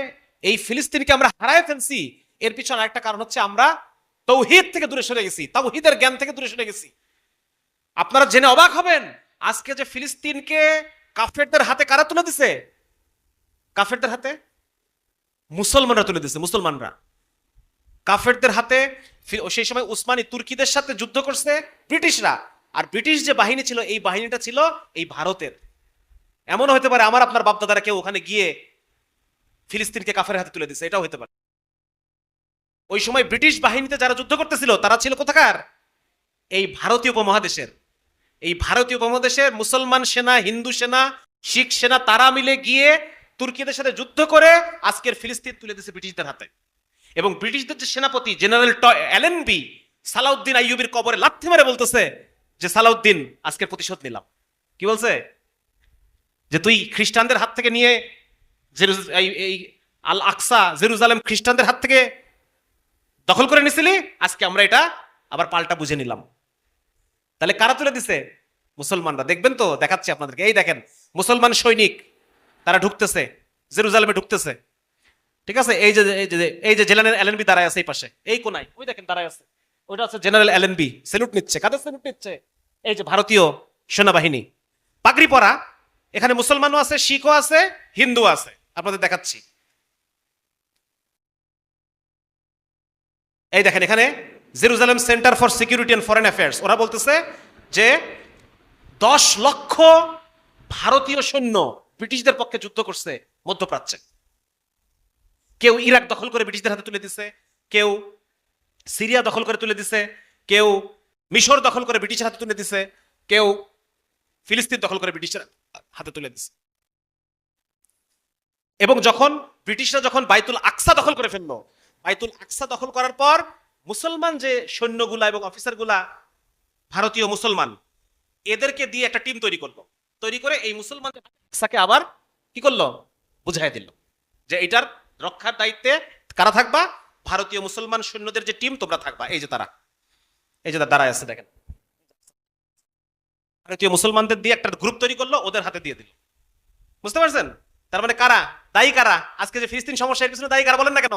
এই ফিলিস্তিনকে আমরা হারায় ফেলছি, এর পিছনে আরেকটা কারণ হচ্ছে আমরা তৌহিদ থেকে দূরে সরে গেছি, তাওহীদের জ্ঞান থেকে দূরে সরে গেছি। আপনারা জেনে অবাক হবেন আজকে যে ফিলিস্তিনকে কাফেরদের হাতে কারা তুলে দিছে? কাফেরদের হাতে মুসলমানরা তুলে দিছে। মুসলমানরা কাফেরদের হাতে, সেই সময় উসমানী তুর্কিদের সাথে যুদ্ধ করছে ব্রিটিশরা, আর ব্রিটিশ যে বাহিনী ছিল এই বাহিনীটা ছিল এই ভারতের। এমন হতে পারে আমার আপনার বাপদাদারা কেউ ওখানে গিয়ে ফিলিস্তিনকে কাফের হাতে তুলে দিছে, এটাও হতে পারে। ওই সময় ব্রিটিশ বাহিনীতে যারা যুদ্ধ করতেছিল তারা ছিল কোথাকার? এই ভারতীয় উপমহাদেশের। এই ভারতীয় উপমহাদেশের মুসলমান সেনা, হিন্দু সেনা, শিখ সেনা তারা মিলে গিয়ে তুর্কিদের সাথে যুদ্ধ করে আজকের ফিলিস্তিন তুলে দিয়েছে ব্রিটিশদের হাতে। এবং ব্রিটিশদের যে সেনাপতি জেনারেল অ্যালেনবি সালাউদ্দিন আইয়ুবের কবরে লাথি মেরে বলতেছে যে সালাউদ্দিন আজকের প্রতিশোধ নিলাম। কি বলছে? যে তুই খ্রিস্টানদের হাত থেকে নিয়ে এই আল আকসা জেরুজালেম খ্রিস্টানদের হাত থেকে দখল করে নিছিলি, আজকে আমরা এটা আবার পাল্টা বুঝে নিলাম। তাহলে কারা তুলে দিছে? মুসলমানরা। দেখবেন তো, দেখাচ্ছি আপনাদেরকে। এই দেখেন মুসলমান সৈনিক তারা ঢুকতেছে, জেরুজালেমে ঢুকতেছে। ঠিক আছে, এই যে জেনারেল অ্যালেনবি দাঁড়ায় আছে এই পাশে, এই কোনায়, ওই দেখেন দাঁড়ায় আছে, ওইটা হচ্ছে জেনারেল অ্যালেনবি। স্যালুট নিচ্ছে। কাদের স্যালুট নিচ্ছে? এই যে ভারতীয় সেনাবাহিনী, পাগড়ি পরা। এখানে মুসলমানও আছে, শিখও আছে, হিন্দু আছে। আপনাদের দেখাচ্ছি। এই দেখেন এখানে Jerusalem centre for security and foreign affairs, ওরা বলতেছে যে 10 লক্ষ ভারতীয় সৈন্য ব্রিটিশদের পক্ষে যুদ্ধ করছে মধ্যপ্রাচ্যে। কেউ ইরাক দখল করে ব্রিটিশদের হাতে তুলে দিছে, কেউ সিরিয়া দখল করে তুলে দিছে, কেউ মিশর দখল করে ব্রিটিশের হাতে তুলে দিছে, কেউ ফিলিস্তিন দখল করে ব্রিটিশের হাতে তুলে দিছে। এবং ব্রিটিশরা যখন বাইতুল আকসা দখল করে ফেললো, বাইতুল আকসা দখল করার পর মুসলমান যে সৈন্যগুলা এবং অফিসারগুলা ভারতীয় মুসলমান, এদেরকে দিয়ে একটা টিম তৈরি করলো। তৈরি করে এই মুসলমান আকসাকে আবার কি করলো? বুঝাই দিল যে এটার রক্ষার দায়িত্বে কারা থাকবা? ভারতীয় মুসলমান সৈন্যদের যে টিম, তোমরা থাকবা। এই যে তারা, এই যে দাঁড়ায় আছে দেখেন, ভারতীয় মুসলমানদের দিয়ে একটা গ্রুপ তৈরি করলো, ওদের হাতে দিয়ে দিল। বুঝতে পারছেন? তার মানে কারা দায়ী? কারা আজকে যে ফিলিস্তিন সমস্যার পিছনে দায়ী কারা বলেন না কেন?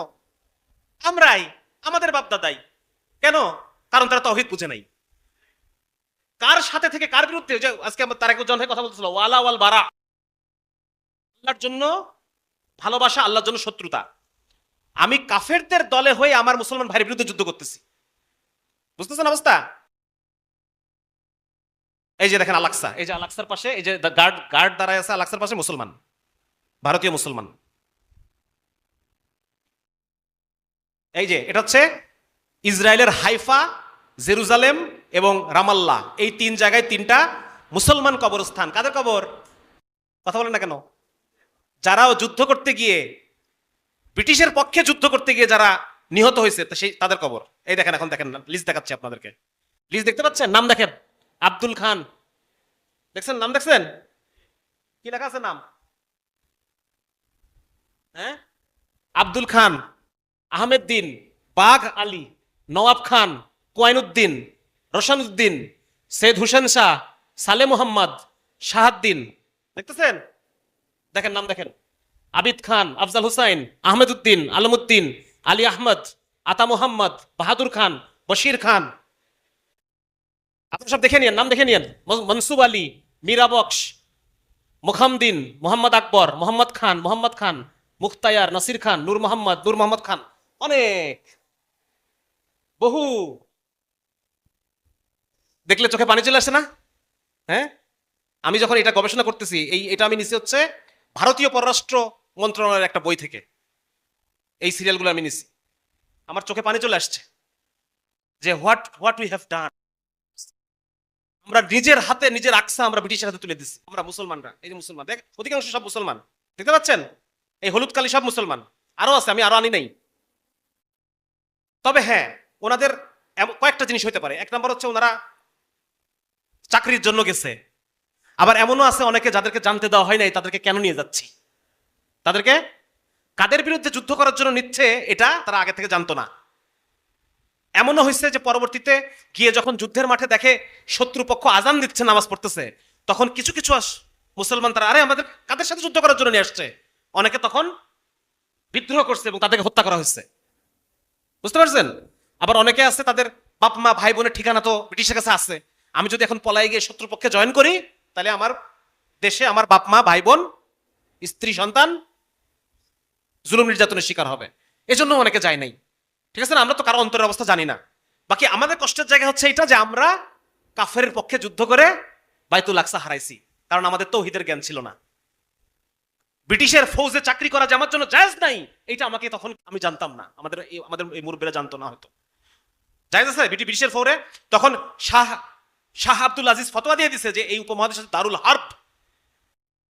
আমরাই, আমাদের বাপদাদাই। কেন? কারণ তারা তাওহীদ বুঝে নাই। কার সাথে থেকে কার বিরুদ্ধে? যে আজকে তারেক জনহে কথা বলতেছিল, ওয়ালা ওয়াল বারা, আল্লাহর জন্য ভালোবাসা, আল্লাহর জন্য শত্রুতা। আমি কাফেরদের দলে হয়ে আমার মুসলমান ভাইয়ের বিরুদ্ধে যুদ্ধ করতেছি। বুঝতেছেন অবস্থা? এই যে দেখেন আলাক্সা, এই যে আলাক্সার পাশে এই যে গার্ড দাঁড়ায় আছে, আলাক্সার পাশে মুসলমান, ভারতীয় মুসলমান। এই যে এটা হচ্ছে ইসরায়েলের হাইফা, জেরুজালেম এবং রামাল্লাহ, এই 3 জায়গায় 3টা মুসলমান কবরস্থান। কাদের কবর? কথা বলেন না কেন? যারাও যুদ্ধ করতে গিয়ে, ব্রিটিশের পক্ষে যুদ্ধ করতে গিয়ে যারা নিহত হয়েছে, সেই তাদের কবর। এই দেখেন, এখন দেখেন লিস্ট দেখাচ্ছি আপনাদেরকে। লিস্ট দেখতে পাচ্ছেন? নাম দেখেন, আব্দুল খান, দেখছেন? নাম দেখছেন? কি লেখা আছে নাম? হ্যাঁ, আব্দুল খান, আহমেদ দিন, বাঘ আলী, নওয়াব খান, কোয়াইনুদ্দিন, রোশানুদ্দিন, সৈয়দ হুসেন শাহ, সালে মোহাম্মদ, শাহাদ্দিন। দেখতেছেন? দেখেন নাম দেখেন, আবিদ খান, আফজাল হুসাইন, আহমেদ উদ্দিন, আলমউদ্দিন, আলী আহমদ, আতা মোহাম্মদ, বাহাদুর খান, বশির খান। আপনারা সব দেখে নিয়েন, নাম দেখে নিয়েন। মনসুব আলী, মীরা বক্স, মুখামদিন, মোহাম্মদ আকবর, মোহাম্মদ খান, মুখতায়ার, নাসির খান, নূর মোহাম্মদ খান। অনেক, বহু। দেখলে চোখে পানি চলে আসে না? হ্যাঁ, আমি যখন এটা গবেষণা করতেছি, এটা আমি নিছি হচ্ছে ভারতীয় পররাষ্ট্র মন্ত্রণালয়ের একটা বই থেকে। এই সিরিয়ালগুলো আমি নিছি, আমার চোখে পানি চলে আসছে যে হোয়াট উই হ্যাভ ডান। আমরা নিজের হাতে নিজের আকসা আমরা ব্রিটিশের হাতে তুলে দিচ্ছি। আমরা মুসলমানরা, এই যে মুসলমান, দেখ অধিকাংশ সব মুসলমান, দেখতে পাচ্ছেন? এই হলুদ কালি সব মুসলমান, আরো আছে, আমি আরো আনি নাই। তবে হ্যাঁ, ওনাদের কয়েকটা জিনিস হইতে পারে। এক নম্বর হচ্ছে ওনারা চাকরির জন্য গেছে, আবার এমনও আছে অনেকে যাদেরকে জানতে দেওয়া হয় নাই তাদেরকে কেন নিয়ে যাচ্ছি, তাদেরকে কাদের বিরুদ্ধে যুদ্ধ করার জন্য নিচ্ছে এটা তারা আগে থেকে জানতো না। এমনও হয়েছে যে পরবর্তীতে গিয়ে যখন যুদ্ধের মাঠে দেখে শত্রুপক্ষ আজান দিচ্ছে, নামাজ পড়তেছে, তখন কিছু কিছু মুসলমান তারা আরে আমাদের কাদের সাথে যুদ্ধ করার জন্য নিয়ে আসছে, অনেকে তখন বিদ্রোহ করছে এবং তাদেরকে হত্যা করা হয়েছে। বুঝতে পারছেন? আবার অনেকে আছে তাদের বাপ মা ভাই বোনের ঠিকানা তো ব্রিটিশের কাছে আছে, আমি যদি এখন পলাই গিয়ে শত্রুপক্ষে জয়েন করি তাহলে আমার দেশে আমার বাপ মা ভাই বোন স্ত্রী সন্তান জুলুম নির্যাতনের শিকার হবে, এজন্য অনেকে যায় নাই। ঠিক আছে না? আমরা তো কারো অন্তরের অবস্থা জানি না। বাকি আমাদের কষ্টের জায়গা হচ্ছে এটা যে আমরা কাফেরের পক্ষে যুদ্ধ করে বাইতুল আকসা হারাইছি, কারণ আমাদের তৌহিদের জ্ঞান ছিল না। ব্রিটিশের ফৌজে চাকরি করা যে আমার জন্য জায়েজ নাই, এটা আমাকে তখন আমি জানতাম না, আমাদের এই মুরব্বীরা জানতো না হয়তো। জায়েজ আছে ব্রিটিশের ফৌরে? তখন শাহ আব্দুল আজিজ ফতোয়া দিয়ে দিছে যে এই উপমহাদেশে দারুল হার্ব,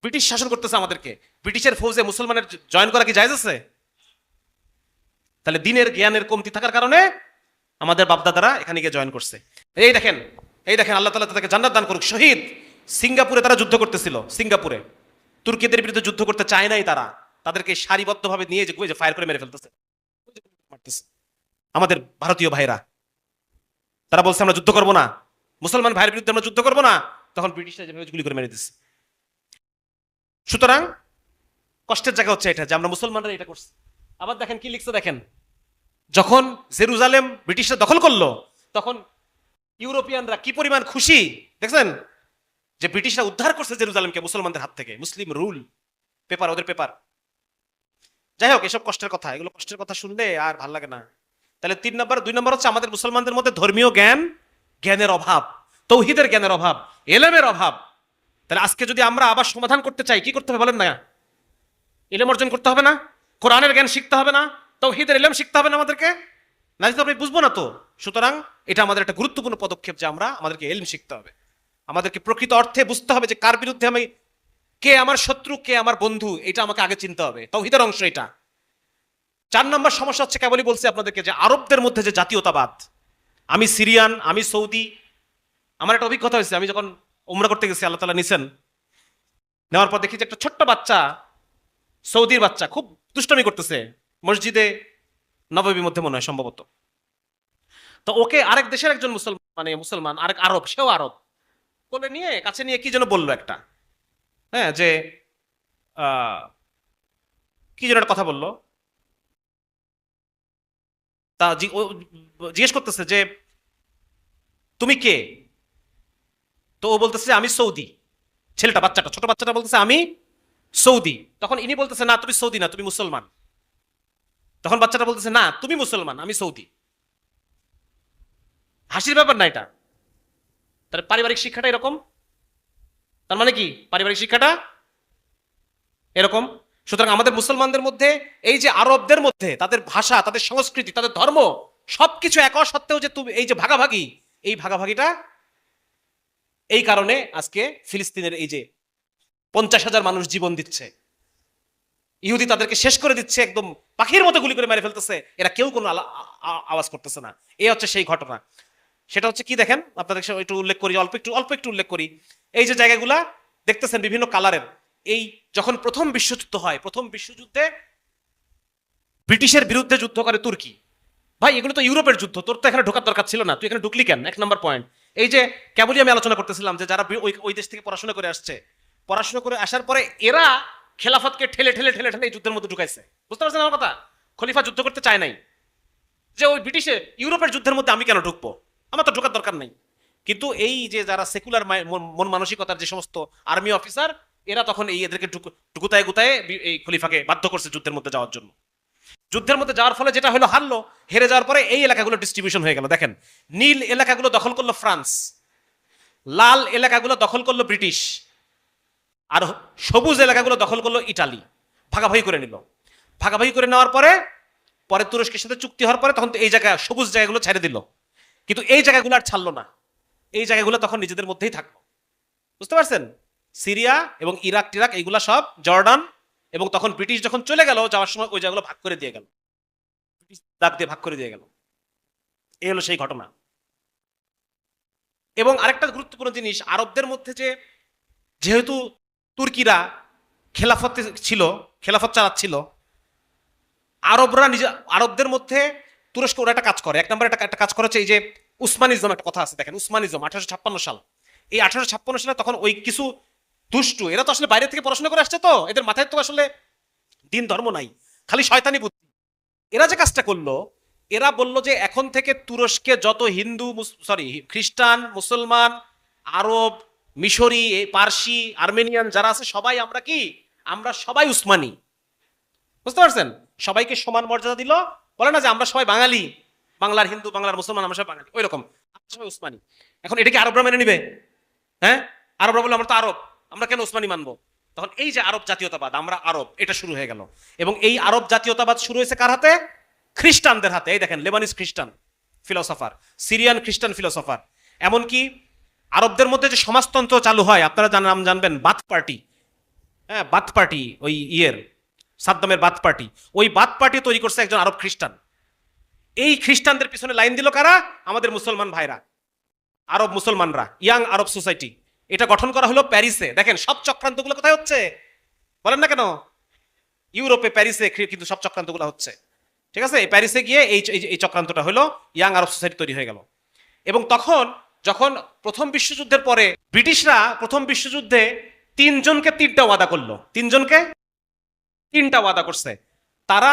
ব্রিটিশ শাসন করতেছে আমাদেরকে, ব্রিটিশের ফৌজে মুসলমানের জয়েন করা কি জায়েজ আছে? তাহলে দিনের জ্ঞানের কমতি থাকার কারণে আমাদের বাপদাদারা এখানে গিয়ে জয়েন করছে। এই দেখেন আল্লাহ তাআলা তাদেরকে জান্নাত দান করুক, শহীদ। সিঙ্গাপুরে তারা যুদ্ধ করতেছিল, সিঙ্গাপুরে তুর্কিদের বিরুদ্ধে যুদ্ধ করতে চায় নাই তারা, তাদেরকে সারিবদ্ধভাবে নিয়ে যে ফায়ার করে মেরে ফেলতেছে আমাদের ভারতীয় ভাইরা। তারা বলছে আমরা যুদ্ধ করবো না, মুসলমান ভাইয়ের বিরুদ্ধে আমরা যুদ্ধ করবো না, তখন ব্রিটিশরা যেভাবে গুলি করে মেরে দিচ্ছে। সুতরাং কষ্টের জায়গা হচ্ছে এটা যে আমরা মুসলমানরা এটা করছি। আবার দেখেন কি লিখছে, দেখেন যখন জেরুজালেম ব্রিটিশরা দখল করলো তখন ইউরোপিয়ানরা কি পরিমাণ খুশি দেখছেন, যে ব্রিটিশরা উদ্ধার করছে জেরুজালেমকে মুসলমানদের হাত থেকে, মুসলিম রুল পেপার, ওদের পেপার। যাই হোক, এসব কষ্টের কথা, এগুলো কষ্টের কথা শুনলে আর ভাল লাগে না। তাহলে 2 নম্বর হচ্ছে আমাদের মুসলমানদের মধ্যে ধর্মীয় জ্ঞানের অভাব, তৌহিদের জ্ঞানের অভাব, এলেমের অভাব। তাহলে আজকে যদি আমরা আবার সমাধান করতে চাই, কি করতে হবে বলেন না? ইলম অর্জন করতে হবে না? কোরআনের জ্ঞান শিখতে হবে না? তাওহীদের ইলম শিখতে হবে না আমাদেরকে? না তো আমরা বুঝবো না তো। সুতরাং এটা আমাদের একটা গুরুত্বপূর্ণ পদক্ষেপ যে আমাদেরকে ইলম শিখতে হবে, আমাদেরকে প্রকৃত অর্থে বুঝতে হবে যে কার বিরুদ্ধে আমি, কে আমার শত্রু কে আমার বন্ধু, এটা আমাকে আগে চিনতে হবে, তাওহীদের অংশ এটা। 4 নম্বর সমস্যা হচ্ছে, কেবলই বলছি আপনাদেরকে, যে আরবদের মধ্যে যে জাতীয়তাবাদ। আমি সিরিয়ান, আমি সৌদি। আমার একটা অভিজ্ঞতা হয়েছে, আমি যখন উমরা করতে গেছি, আল্লাহ তাআলা নিছেন, নেওয়ার পর দেখি যে একটা ছোট্ট বাচ্চা, সৌদির বাচ্চা, খুব দুষ্টমি করতেছে মসজিদে নববীর মধ্যে মনে হয় সম্ভবত। তো ওকে আরেক দেশের একজন মুসলমান আরেক আরব, সেও আরব, কোলে নিয়ে কাছে নিয়ে কি যেন বললো একটা, হ্যাঁ, যে কি যেন একটা কথা বললো। তা জিজ্ঞেস করতেছে যে তুমি কে? তো ও বলতেছে আমি সৌদি। ছেলেটা, বাচ্চাটা, ছোট বাচ্চাটা বলতেছে আমি সৌদি। তখন ইনি বলতেছে না তুমি সৌদি না, তুমি মুসলমান। তখন বাচ্চাটা বলতেছে না তুমি মুসলমান, আমি সৌদি। হাসির ব্যাপার না এটা? তাহলে পারিবারিক শিক্ষাটা এরকম, তার মানে কি পারিবারিক শিক্ষাটা এরকম। সুতরাং আমাদের মুসলমানদের মধ্যে এই যে আরবদের মধ্যে তাদের ভাষা, তাদের সংস্কৃতি, তাদের ধর্ম সবকিছু এক সত্ত্বেও যে তুমি এই যে ভাগাভাগি, এই ভাগাভাগিটা এই কারণে আজকে ফিলিস্তিনের এই যে 50,000 মানুষ জীবন দিচ্ছে, ইহুদি তাদেরকে শেষ করে দিচ্ছে, একদম পাখির মতো গুলি করে মেরে ফেলতেছে, এরা কেউ কোনো আওয়াজ করতেছে না। এই হচ্ছে সেই ঘটনা। সেটা হচ্ছে কি দেখেন, আপনাদের একটু উল্লেখ করি, অল্প একটু উল্লেখ করি। এই যে জায়গাগুলা দেখতেছেন বিভিন্ন কালারের, এই যখন প্রথম বিশ্বযুদ্ধ হয়, প্রথম বিশ্বযুদ্ধে ব্রিটিশের বিরুদ্ধে যুদ্ধ করে তুর্কি। ভাই এগুলো তো ইউরোপের যুদ্ধ, তোর তো এখানে ঢোকার দরকার ছিল না, তুই এখানে ঢুকলি কেন? 1 নম্বর পয়েন্ট। এই যে কেবলই আমি আলোচনা করতেছিলাম যে যারা ওই দেশ থেকে পড়াশোনা করে আসছে, পড়াশোনা করে আসার পরে এরা খেলাফতকে ঠেলে ঠেলে ঠেলে ঠেলে এই যুদ্ধের মধ্যে ঢুকাইছে। বুঝতে পারছেন আমার কথা? খলিফা যুদ্ধ করতে চায় নাই, যে ওই ব্রিটিশে ইউরোপের যুদ্ধের মধ্যে আমি কেন ঢুকবো, আমার তো ঢোকার দরকার নাই। কিন্তু এই যে যারা সেকুলার মন মানসিকতার যে সমস্ত আর্মি অফিসার, এরা তখন এদেরকে গুতায় গুতায় এই খলিফাকে বাধ্য করছে যুদ্ধের মধ্যে যাওয়ার জন্য। যুদ্ধের মধ্যে যাওয়ার ফলে যেটা হলো, হারলো, হেরে যাওয়ার পরে এই এলাকাগুলো ডিস্ট্রিবিউশন হয়ে গেল। দেখেন নীল এলাকাগুলো দখল করলো ফ্রান্স, লাল এলাকাগুলো দখল করলো ব্রিটিশ, আর সবুজ এলাকাগুলো দখল করলো ইটালি, ভাগাভাগি করে নিল। ভাগাভাগি করে নেওয়ার পরে পরে তুরস্কের সাথে চুক্তি হওয়ার পরে তখন তো এই জায়গা সবুজ জায়গাগুলো ছেড়ে দিল, কিন্তু এই জায়গাগুলো আর ছাড়লো না। এই জায়গাগুলো তখন নিজেদের মধ্যেই থাকলো। বুঝতে পারছেন? সিরিয়া এবং ইরাক টিরাক এইগুলা সব জর্ডান, এবং তখন ব্রিটিশ যখন চলে গেল যাওয়ার সময় ওই জায়গাগুলো ভাগ করে দিয়ে গেল, দাগ দিয়ে ভাগ করে দিয়ে গেল। এই হলো সেই ঘটনা। এবং আরেকটা গুরুত্বপূর্ণ জিনিস, আরবদের মধ্যে যেহেতু তুর্কিরা খেলাফত ছিল, খেলাফত চালাচ্ছিল, আরবদের মধ্যে তুরস্ক ওরা একটা কাজ করে, এক নম্বর একটা কাজ করে হচ্ছে এই যে উসমানিজম, একটা কথা আছে দেখেন, উসমানিজম 1856 সাল। এই 1856 সালে তখন ওই কিছু দুষ্টু, এরা তো আসলে বাইরে থেকে পড়াশোনা করে আসছে, তো এদের মাথায় তো আসলে দিন ধর্ম নাই, খালি শয়তানি বুদ্ধি। এরা যে কাজটা করলো, এরা বলল যে এখন থেকে তুরস্কে যত হিন্দু, খ্রিস্টান, মুসলমান, আরব, মিশরি, পার্সি, আর্মেনিয়ান যারা আছে সবাই আমরা কি, আমরা সবাই উসমানী। বুঝতে পারছেন? সবাইকে সমান মর্যাদা দিল। বলে না যে আমরা সবাই বাঙালি, বাংলার হিন্দু, বাংলার মুসলমান, আমরা সবাই বাঙালি, ওই রকম আমরা সবাই উসমানী। এখন এটা কি আরবরা মেনে নিবে? হ্যাঁ, আরবরা বলে আমরা তো আরব, আমরা কেন উসমানী মানবো? তখন এই যে আরব জাতীয়তাবাদ, আমরা আরব, এটা শুরু হয়ে গেল। এবং এই আরব জাতীয়তাবাদ শুরু হয়েছে কার হাতে? খ্রিস্টানদের হাতে। এই দেখেন, লেবানিজ খ্রিস্টান ফিলোসফার, সিরিয়ান খ্রিস্টান ফিলোসফার, এমনকি আরবদের মধ্যে যে সমাজতন্ত্র চালু হয়, আপনারা নাম জানবেন, বাথ পার্টি। হ্যাঁ, বাথ পার্টি, ওই সাদ্দামের বাথ পার্টি, ওই বাথ পার্টি তৈরি করছে একজন আরব খ্রিস্টান। এই খ্রিস্টানদের পিছনে লাইন দিল কারা? আমাদের মুসলমান ভাইরা, আরব মুসলমানরা, ইয়াং আরব সোসাইটি। এটা গঠন করা হলো প্যারিসে। দেখেন সব চক্রান্তগুলো কোথায় হচ্ছে বলেন না কেন? ইউরোপে, প্যারিসে কিন্তু সব চক্রান্তগুলো হচ্ছে। ঠিক আছে, এই প্যারিসে গিয়ে এই চক্রান্তটা হলো, ইয়াং আরব সোসাইটি তৈরি হয়ে গেল। এবং তখন যখন প্রথম বিশ্বযুদ্ধের পরে ব্রিটিশরা প্রথম বিশ্বযুদ্ধে তিনজনকে তিনটা ওয়াদা করলো, তিনজনকে তিনটা ওয়াদা করছে। তারা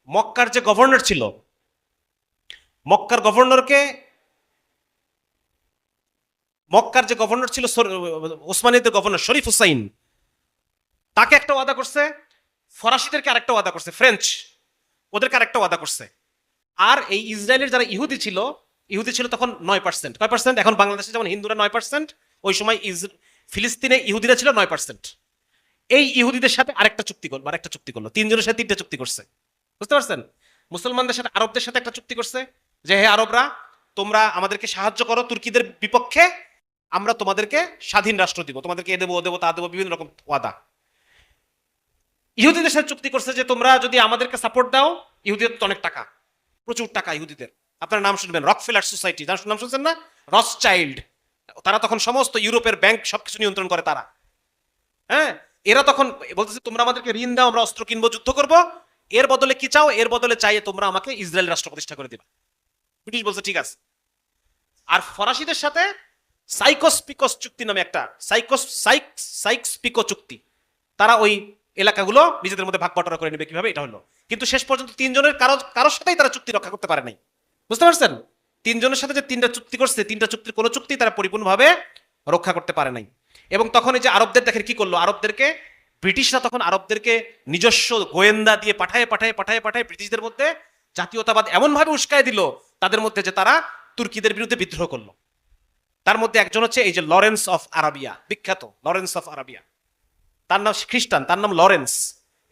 মক্কার যে গভর্নর ছিল, মক্কার যে গভর্নর ছিল ওসমানীদের গভর্নর শরীফ হুসাইন, তাকে একটা ওয়াদা করছে। ফরাসিদেরকে আরেকটা ওয়াদা করছে, ফ্রেঞ্চ, ওদেরকে আরেকটা ওয়াদা করছে। আর এই ইসরায়েলের যারা ইহুদি ছিল তখন 9%। কয় পার্সেন্ট? এখন বাংলাদেশে যেমন হিন্দুরা 9%, ওই সময় ফিলিস্তিনে ইহুদিরা ছিল 9%। এই ইহুদিদের সাথে আরেকটা চুক্তি করলো, তিনজনের সাথে তিনটা চুক্তি করছে। বুঝতে পারছেন? মুসলমানদের সাথে, আরবদের সাথে একটা চুক্তি করছে যে হে আরবরা, তোমরা আমাদেরকে সাহায্য করো তুর্কিদের বিপক্ষে, আমরা তোমাদেরকে স্বাধীন রাষ্ট্র দিব, তোমাদেরকে এ দেবো, ও দেবো, তা দেবো, বিভিন্ন রকম ওয়াদা। ইহুদিদের সাথে চুক্তি করছে যে তোমরা যদি আমাদেরকে সাপোর্ট দাও, ইহুদিদের তো অনেক টাকা, প্রচুর টাকা ইহুদিদের। আপনার নাম শুনবেন, রকফেলার সোসাইটি, নাম শুনছেন না? রথচাইল্ড, তারা তখন সমস্ত ইউরোপের ব্যাংক সবকিছু নিয়ন্ত্রণ করে তারা। হ্যাঁ, এরা তখন বলতেছে তোমরা আমাদেরকে ঋণ দাও, আমরা অস্ত্র কিনবো, যুদ্ধ করব, এর বদলে কি চাও? এর বদলে চাইয়ে তোমরা আমাকে ইসরায়েল রাষ্ট্র প্রতিষ্ঠা করে দিবা। ব্রিটিশ বলছে ঠিক আছে। আর ফরাসিদের সাথে সাইকোস-পিকোস চুক্তি নামে একটা, সাইকস-পিকো চুক্তি, তারা ওই এলাকাগুলো নিজেদের মধ্যে ভাগ বটরা করে নেবে কিভাবে, এটা হলো। কিন্তু শেষ পর্যন্ত তিনজনের কারোর সাথেই তারা চুক্তি রক্ষা করতে পারে নাই। বুঝতে পারছেন? তিনজনের সাথে যে তিনটা চুক্তি করছে, তিনটা চুক্তির কোনো চুক্তি তারা পরিপূর্ণভাবে রক্ষা করতে পারে নাই। এবং তখন এই যে আরবদের দেখেন কি করলো, আরবদেরকে ব্রিটিশরা তখন আরবদেরকে নিজস্ব গোয়েন্দা দিয়ে পাঠায় ব্রিটিশদের মধ্যে জাতীয়তাবাদ এমন ভাবে উস্কায় দিল তাদের মধ্যে, যে তারা তুর্কিদের বিরুদ্ধে বিদ্রোহ করলো। তার মধ্যে একজন হচ্ছে এই যে লরেন্স অফ আরাবিয়া, বিখ্যাত লরেন্স অফ আরাবিয়া, তার নাম খ্রিস্টান, তার নাম লরেন্স।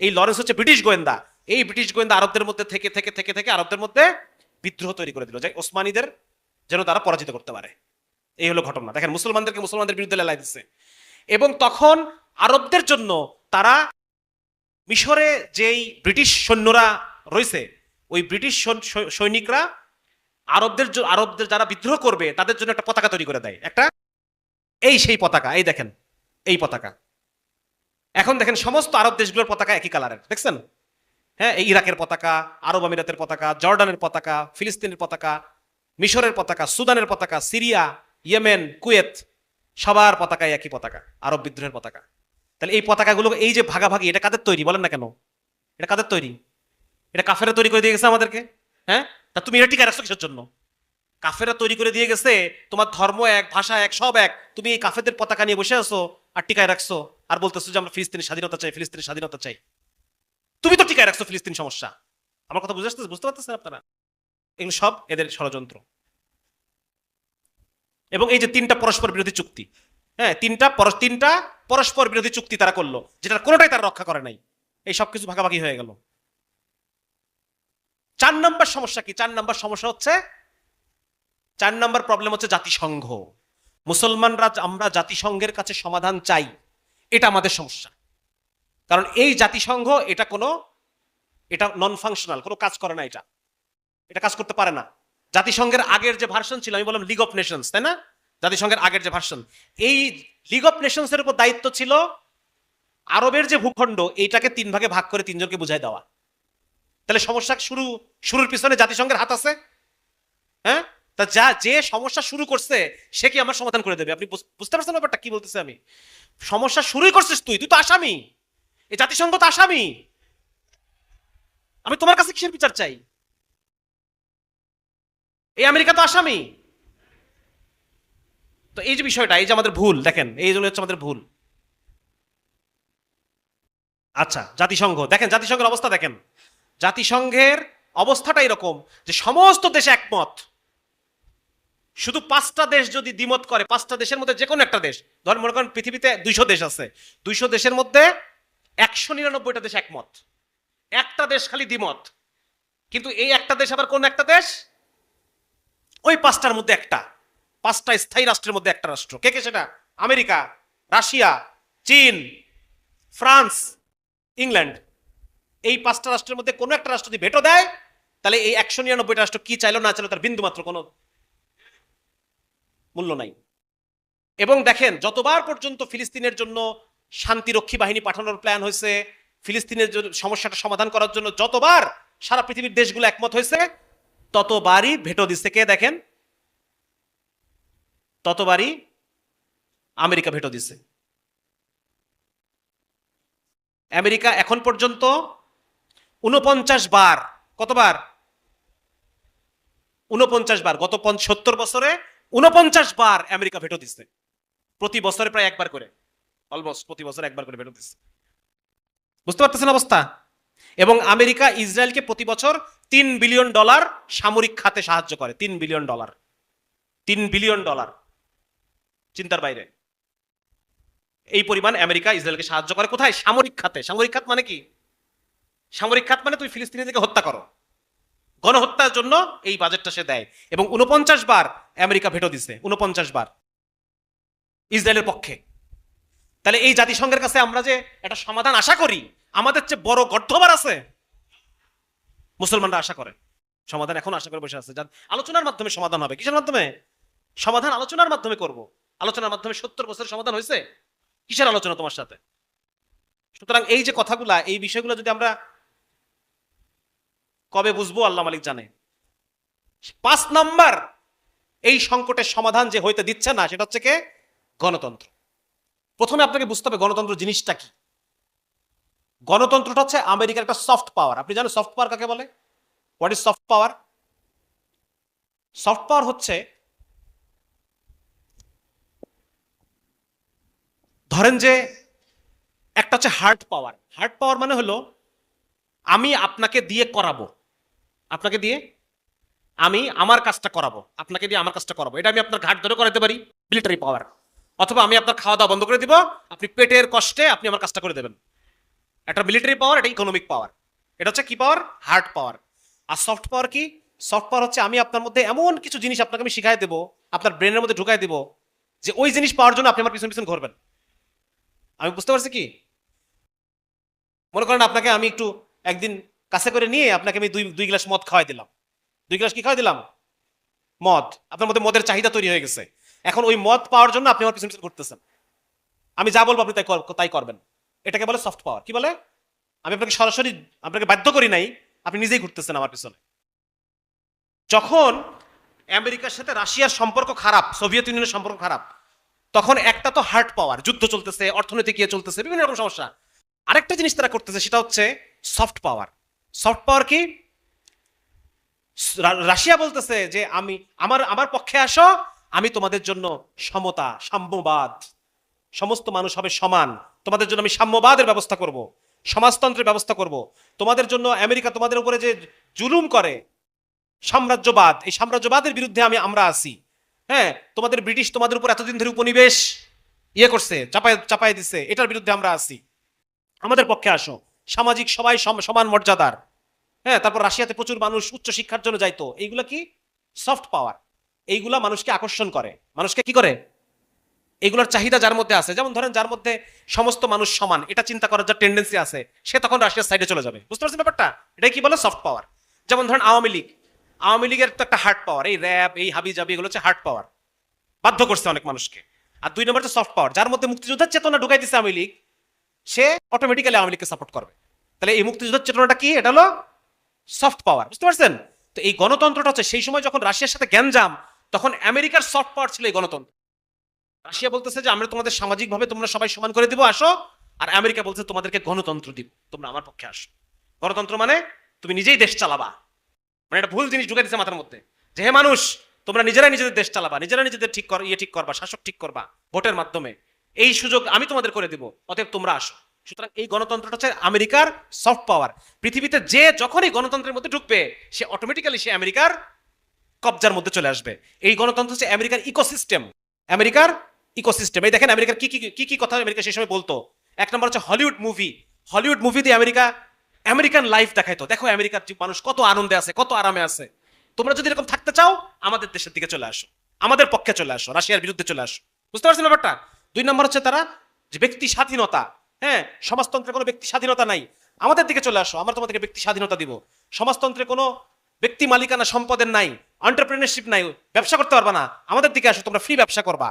এই লরেন্স হচ্ছে ব্রিটিশ গোয়েন্দা। এই ব্রিটিশ গোয়েন্দা আরবদের মধ্যে থেকে আরবদের মধ্যে বিদ্রোহ তৈরি করে দিল, যে ওসমানীদের যেন তারা পরাজিত করতে পারে। এই হলো ঘটনা। দেখেন, মুসলমানদের বিরুদ্ধে লেলাই দিচ্ছে। এবং তখন আরবদের জন্য তারা মিশরে যেই ব্রিটিশ সৈন্যরা রয়েছে, ওই ব্রিটিশ সৈনিকরা আরবদের যারা বিদ্রোহ করবে তাদের জন্য একটা পতাকা তৈরি করে দেয়, একটা, সেই পতাকা, এই দেখেন, এই পতাকা। এখন দেখেন সমস্ত আরব দেশগুলোর পতাকা একই কালারের, দেখছেন? হ্যাঁ, এই ইরাকের পতাকা, আরব আমিরাতের পতাকা, জর্ডানের পতাকা, ফিলিস্তিনের পতাকা, মিশরের পতাকা, সুদানের পতাকা, সিরিয়া, ইয়েমেন, কুয়েত, সবার পতাকায় একই পতাকা, আরব বিদ্রোহের পতাকা। তাহলে এই পতাকাগুলো, এই যে ভাগাভাগি, এটা কাদের তৈরি বলেন না কেন? এটা কাদের তৈরি? এটা কাফেরা তৈরি করে দিয়ে গেছে আমাদেরকে। হ্যাঁ, তা তুমি এটা টিকায় রাখছো কিসের জন্য? কাফেরা তৈরি করে দিয়ে গেছে, তোমার ধর্ম এক, ভাষা এক, সব এক, তুমি এই কাফেরদের পতাকা নিয়ে বসে আছো আর টিকায় রাখছো, আর বলতেছো যে আমরা ফিলিস্তিনের স্বাধীনতা চাই। তুমি তো টিকায় রাখছো ফিলিস্তিন সমস্যা। আমার কথা বুঝতে পারতেছেন আপনারা? এগুলো সব এদের ষড়যন্ত্র। এবং এই যে তিনটা পরস্পর বিরোধী চুক্তি, হ্যাঁ, তিনটা পরস্পর বিরোধী চুক্তি তারা করলো, যেটার কোনোটাই তারা রক্ষা করে নাই। এই সব কিছু ভাগাভাগি হয়ে গেল। 4 নম্বর সমস্যা কি? 4 নম্বর সমস্যা হচ্ছে, 4 নম্বর প্রবলেম হচ্ছে জাতিসংঘ। মুসলমানরা আমরা জাতিসংঘের কাছে সমাধান চাই, এটা আমাদের সমস্যা। কারণ এই জাতিসংঘ এটা নন ফাংশনাল, কোনো কাজ করে না, এটা কাজ করতে পারে না। জাতিসংঘের আগের যে ভার্সন ছিল, আমি বললাম লিগ অফ নেশনস, তাই না? জাতিসংঘের আগের যে ভার্সন, এই লিগ অফ নেশনস এর উপর দায়িত্ব ছিল আরবের যে ভূখণ্ড, এইটাকে 3 ভাগে ভাগ করে 3জনকে বুঝাই দেওয়া। তাহলে সমস্যা শুরুর পিছনে জাতিসংঘের হাত আছে? হ্যাঁ, তা যে সমস্যা শুরু করছে সে কি আমার সমাধান করে দেবে? আপনি বুঝতে পারছেন ব্যাপারটা কি বলতেছে আমি? সমস্যা শুরুই করছিস তুই তো আসামি, এই জাতিসংঘ তো আসামি। আমি তোমার কাছে কিসের বিচার চাই? এই আমেরিকা তো আসামি। তো এই যে বিষয়টা, এই যে আমাদের ভুল, দেখেন এই হচ্ছে আমাদের ভুল। আচ্ছা, জাতিসংঘ দেখেন, জাতিসংঘের অবস্থা দেখেন। জাতিসংঘের অবস্থাটা এরকম যে সমস্ত দেশ একমত, শুধু 5টা দেশ যদি দ্বিমত করে, 5টা দেশের মধ্যে যে কোনো একটা দেশ, ধরেন মনে করেন পৃথিবীতে 200 দেশ আছে, 200 দেশের মধ্যে 199টা দেশ একমত, একটা দেশ খালি দ্বিমত। কিন্তু এই একটা দেশ আবার কোন একটা দেশ? ওই 5টার মধ্যে একটা, 5টা স্থায়ী রাষ্ট্রের মধ্যে একটা রাষ্ট্র। কে কে সেটা? আমেরিকা, রাশিয়া, চীন, ফ্রান্স, ইংল্যান্ড। এই 5টা রাষ্ট্রের মধ্যে কোনো একটা রাষ্ট্র যদি ভেটো দেয়, তাহলে এই 199টা রাষ্ট্র কি চাইলো না চাইলো তার বিন্দু মাত্র কোনো মূল্য নাই। এবং দেখেন, যতবার পর্যন্ত ফিলিস্তিনের জন্য শান্তিরক্ষী বাহিনী পাঠানোর প্ল্যান হয়েছে, ফিলিস্তিনের সমস্যাটা সমাধান করার জন্য যতবার সারা পৃথিবীর দেশগুলো একমত হয়েছে, ততবারই ভেটো দিচ্ছে কে? দেখেন, ততবারই আমেরিকা ভেটো দিচ্ছে। আমেরিকা এখন পর্যন্ত 49 বার, কতবার? 49 বার, গত 70 বছরে 49 বার আমেরিকা ভেটো দিচ্ছে। প্রতি বছরে প্রায় একবার করে, অলমোস্ট প্রতি বছর একবার করে ভেটো দিচ্ছে। বুঝতে পারতেছেন অবস্থা? এবং আমেরিকা ইসরায়েলকে প্রতি বছর $3 বিলিয়ন সামরিক খাতে সাহায্য করে। $3 বিলিয়ন, $3 বিলিয়ন, চিন্তার বাইরে। এই পরিমাণ আমেরিকা ইসরায়েলকে সাহায্য করে কোথায়? সামরিক খাতে। সামরিক খাত মানে কি? সামরিক খাত মানে তুমি ফিলিস্তিনিদেরকে হত্যা করো, গণহত্যার জন্য এই বাজেটটা সে দেয়। এবং 49 বার আমেরিকা ভেটো দিছে, 49 বার ইসরায়েলের পক্ষে। তাহলে এই জাতিসংঘের কাছে আমরা যে একটা সমাধান আশা করি, আমাদের চেয়ে বড় গর্ধবার আছে? মুসলমানরা আশা করে সমাধান, এখন আশা করে বসে আছে। আলোচনার মাধ্যমে সমাধান হবে। কিসের মাধ্যমে সমাধান? আলোচনার মাধ্যমে করব। আলোচনার মাধ্যমে 70 বছরের সমাধান হয়েছে? কিসের আলোচনা তোমার সাথে? সুতরাং এই যে কথাগুলা, এই বিষয়গুলো যদি আমরা কবে বুঝবো আল্লাহ মালিক জানে। 5 নাম্বার এই সংকটের সমাধান যে হইতে দিচ্ছে না, সেটা হচ্ছে কে? গণতন্ত্র। প্রথমে আপনাকে বুঝতে হবে গণতন্ত্র জিনিসটা কি। গণতন্ত্রটা হচ্ছে আমেরিকার একটা সফট পাওয়ার। আপনি জানেন সফট পাওয়ার কাকে বলে? What is soft power? Soft power হচ্ছে, ধরেন যে একটা হচ্ছে হার্ড পাওয়ার। হার্ড পাওয়ার মানে হলো আমি আপনাকে দিয়ে করাবো, আপনাকে দিয়ে আমি আমার কাজটা করাবো, আপনাকে দিয়ে আমার কাজটা করাবো। এটা আমি আপনার ঘাট ধরে করাতে পারি, মিলিটারি পাওয়ার। অথবা আমি আপনার খাওয়া দাওয়া বন্ধ করে দিব, আপনি পেটের কষ্টে আপনি আমার কাজটা করে দেবেন। একটা মিলিটারি পাওয়ার, এটা ইকোনমিক পাওয়ার। এটা হচ্ছে কি পাওয়ার? হার্ড পাওয়ার। আর সফট পাওয়ার কি? সফট পাওয়ার হচ্ছে আমি আপনার মধ্যে এমন কিছু জিনিস আপনাকে আমি শিখাই দেবো, আপনার ব্রেনের মধ্যে ঢুকাই দেবো, যে ওই জিনিস পাওয়ার জন্য আপনি আমার পিছন পিছন ঘুরবেন। আমি বুঝতে পারছি কি? মনে করেন আপনাকে আমি একটু একদিন কাছে করে নিয়ে আপনাকে আমি দুই গ্লাস মদ খাওয়াই দিলাম। 2 গ্লাস কি খাওয়াই দিলাম? মদ। আপনার মধ্যে মদের চাহিদা তৈরি হয়ে গেছে। এখন ওই মদ পাওয়ার জন্য আপনি আমার পিছন পিছন ঘুরতেছেন। আমি যা বলবো আপনি তাই করবেন। এটাকে বলে সফট পাওয়ার। কি বলে? আমি আপনাকে সরাসরি আপনাকে বাধ্য করি নাই, আপনি নিজেই ঘুরতেছেন আমার পিছনে। যখন আমেরিকার সাথে রাশিয়ার সম্পর্ক খারাপ, সোভিয়েত ইউনিয়নের সম্পর্ক খারাপ, তখন একটা তো হার্ড পাওয়ার, যুদ্ধ চলতেছে, অর্থনৈতিক ইয়ে চলতেছে, বিভিন্ন রকম সমস্যা। আরেকটা জিনিস তারা করতেছে, সেটা হচ্ছে সফট পাওয়ার। সফট পাওয়ার কি? রাশিয়া বলতেছে যে আমি আমার পক্ষে আসো, আমি তোমাদের জন্য সমতা, সাম্যবাদ, সমস্ত মানুষ হবে সমান, তোমাদের জন্য আমি সাম্যবাদের ব্যবস্থা করব, সমাজতন্ত্রের ব্যবস্থা করব। তোমাদের জন্য আমেরিকা তোমাদের উপরে যে জুলুম করে সাম্রাজ্যবাদ, এই সাম্রাজ্যবাদের বিরুদ্ধে আমরা আছি। হ্যাঁ, তোমাদের ব্রিটিশ তোমাদের উপর এতদিন ধরে উপনিবেশ ইয়ে করছে, চাপায় চাপায় দিচ্ছে, এটার বিরুদ্ধে আমরা আছি, আমাদের পক্ষে আসো। সামাজিক সবাই সমান মর্যাদার। হ্যাঁ, তারপর রাশিয়াতে প্রচুর মানুষ উচ্চ শিক্ষার জন্য যাইতো, এইগুলা কি সফট পাওয়ার। এইগুলা মানুষকে আকর্ষণ করে, মানুষকে কি করে, এগুলোর চাহিদা যার মধ্যে আছে, যেমন ধরেন যার মধ্যে সমস্ত মানুষ সমান, এটা চিন্তা করার যা টেন্ডেন্সি আছে, সে তখন রাশিয়ার সাইডে চলে যাবে। বুঝতে পারছেন ব্যাপারটা? এটাই কি বলে সফট পাওয়ার। যেমন ধরেন আওয়ামী লীগ, আওয়ামী লীগের তো একটা হার্ড পাওয়ার, এই র্যাব এই হাবি জাবি এগুলো হচ্ছে হার্ড পাওয়ার, বাধ্য করছে অনেক মানুষকে। আর দুই নম্বর হচ্ছে সফট পাওয়ার, যার মধ্যে মুক্তিযোদ্ধার চেতনা ঢুকাই দিচ্ছে আওয়ামী লীগ, সে অটোমেটিক্যালি আওয়ামী লীগকে সাপোর্ট করবে। তাহলে এই মুক্তিযুদ্ধের চেতনাটা কি? এটা হলো সফট পাওয়ার। বুঝতে পারছেন? তো এই গণতন্ত্রটা হচ্ছে সেই সময় যখন রাশিয়ার সাথে গ্যাঞ্জাম, তখন আমেরিকার সফট পাওয়ার ছিল এই গণতন্ত্র। রাশিয়া বলতেছে যে আমরা তোমাদের সামাজিকভাবে তোমরা সবাই সমান করে দিব, আসো। আর আমেরিকা বলছে তোমাদেরকে গণতন্ত্র দিব, তোমরা আমার পক্ষে আসো। গণতন্ত্র মানে তুমি নিজেই দেশ চালাবা। মানে এটা ভুল জিনিস ঢুকে দিচ্ছে মাথার মধ্যে, যে হে মানুষ, তোমরা নিজেরাই নিজেদের দেশ চালাবা, নিজেরা নিজেদের ঠিক করবা, শাসক ঠিক করবা ভোটের মাধ্যমে, এই সুযোগ আমি তোমাদের করে দিব, অতএব তোমরা আসো। সুতরাং এই গণতন্ত্রটা হচ্ছে আমেরিকার সফট পাওয়ার। পৃথিবীতে যে যখনই গণতন্ত্রের মধ্যে ঢুকবে, সে অটোমেটিক্যালি সে আমেরিকার কবজার মধ্যে চলে আসবে। এই গণতন্ত্র হচ্ছে আমেরিকার ইকোসিস্টেম। আমেরিকার ইকোসিস্টেম, এই দেখেন আমেরিকার কি কি কি কথা আমেরিকা সেই সময় বলতো। এক নম্বর হচ্ছে হলিউড মুভি। হলিউড মুভি দিয়ে আমেরিকা আমেরিকান লাইফ দেখাইতো। দেখো আমেরিকার মানুষ কত আনন্দে আছে, কত আরামে আছে। তোমরা যদি এরকম থাকতে চাও, আমাদের দেশের দিকে চলে আসো, আমাদের পক্ষে চলে আসো, রাশিয়ার বিরুদ্ধে চলে আসো। বুঝতে পারছেন ব্যাপারটা? দুই নম্বর হচ্ছে তারা যে ব্যক্তি স্বাধীনতা, হ্যাঁ, সমাজতন্ত্রে কোনো ব্যক্তি স্বাধীনতা নাই, আমাদের দিকে চলে আসো, আমরা তোমাদেরকে ব্যক্তি স্বাধীনতা দিব। সমাজতন্ত্রে কোনো ব্যক্তি মালিকানা সম্পদের নাই, এন্টারপ্রেনারশিপ নাই, ব্যবসা করতে পারবা না, আমাদের দিকে আসো, তোমরা ফ্রি ব্যবসা করবা।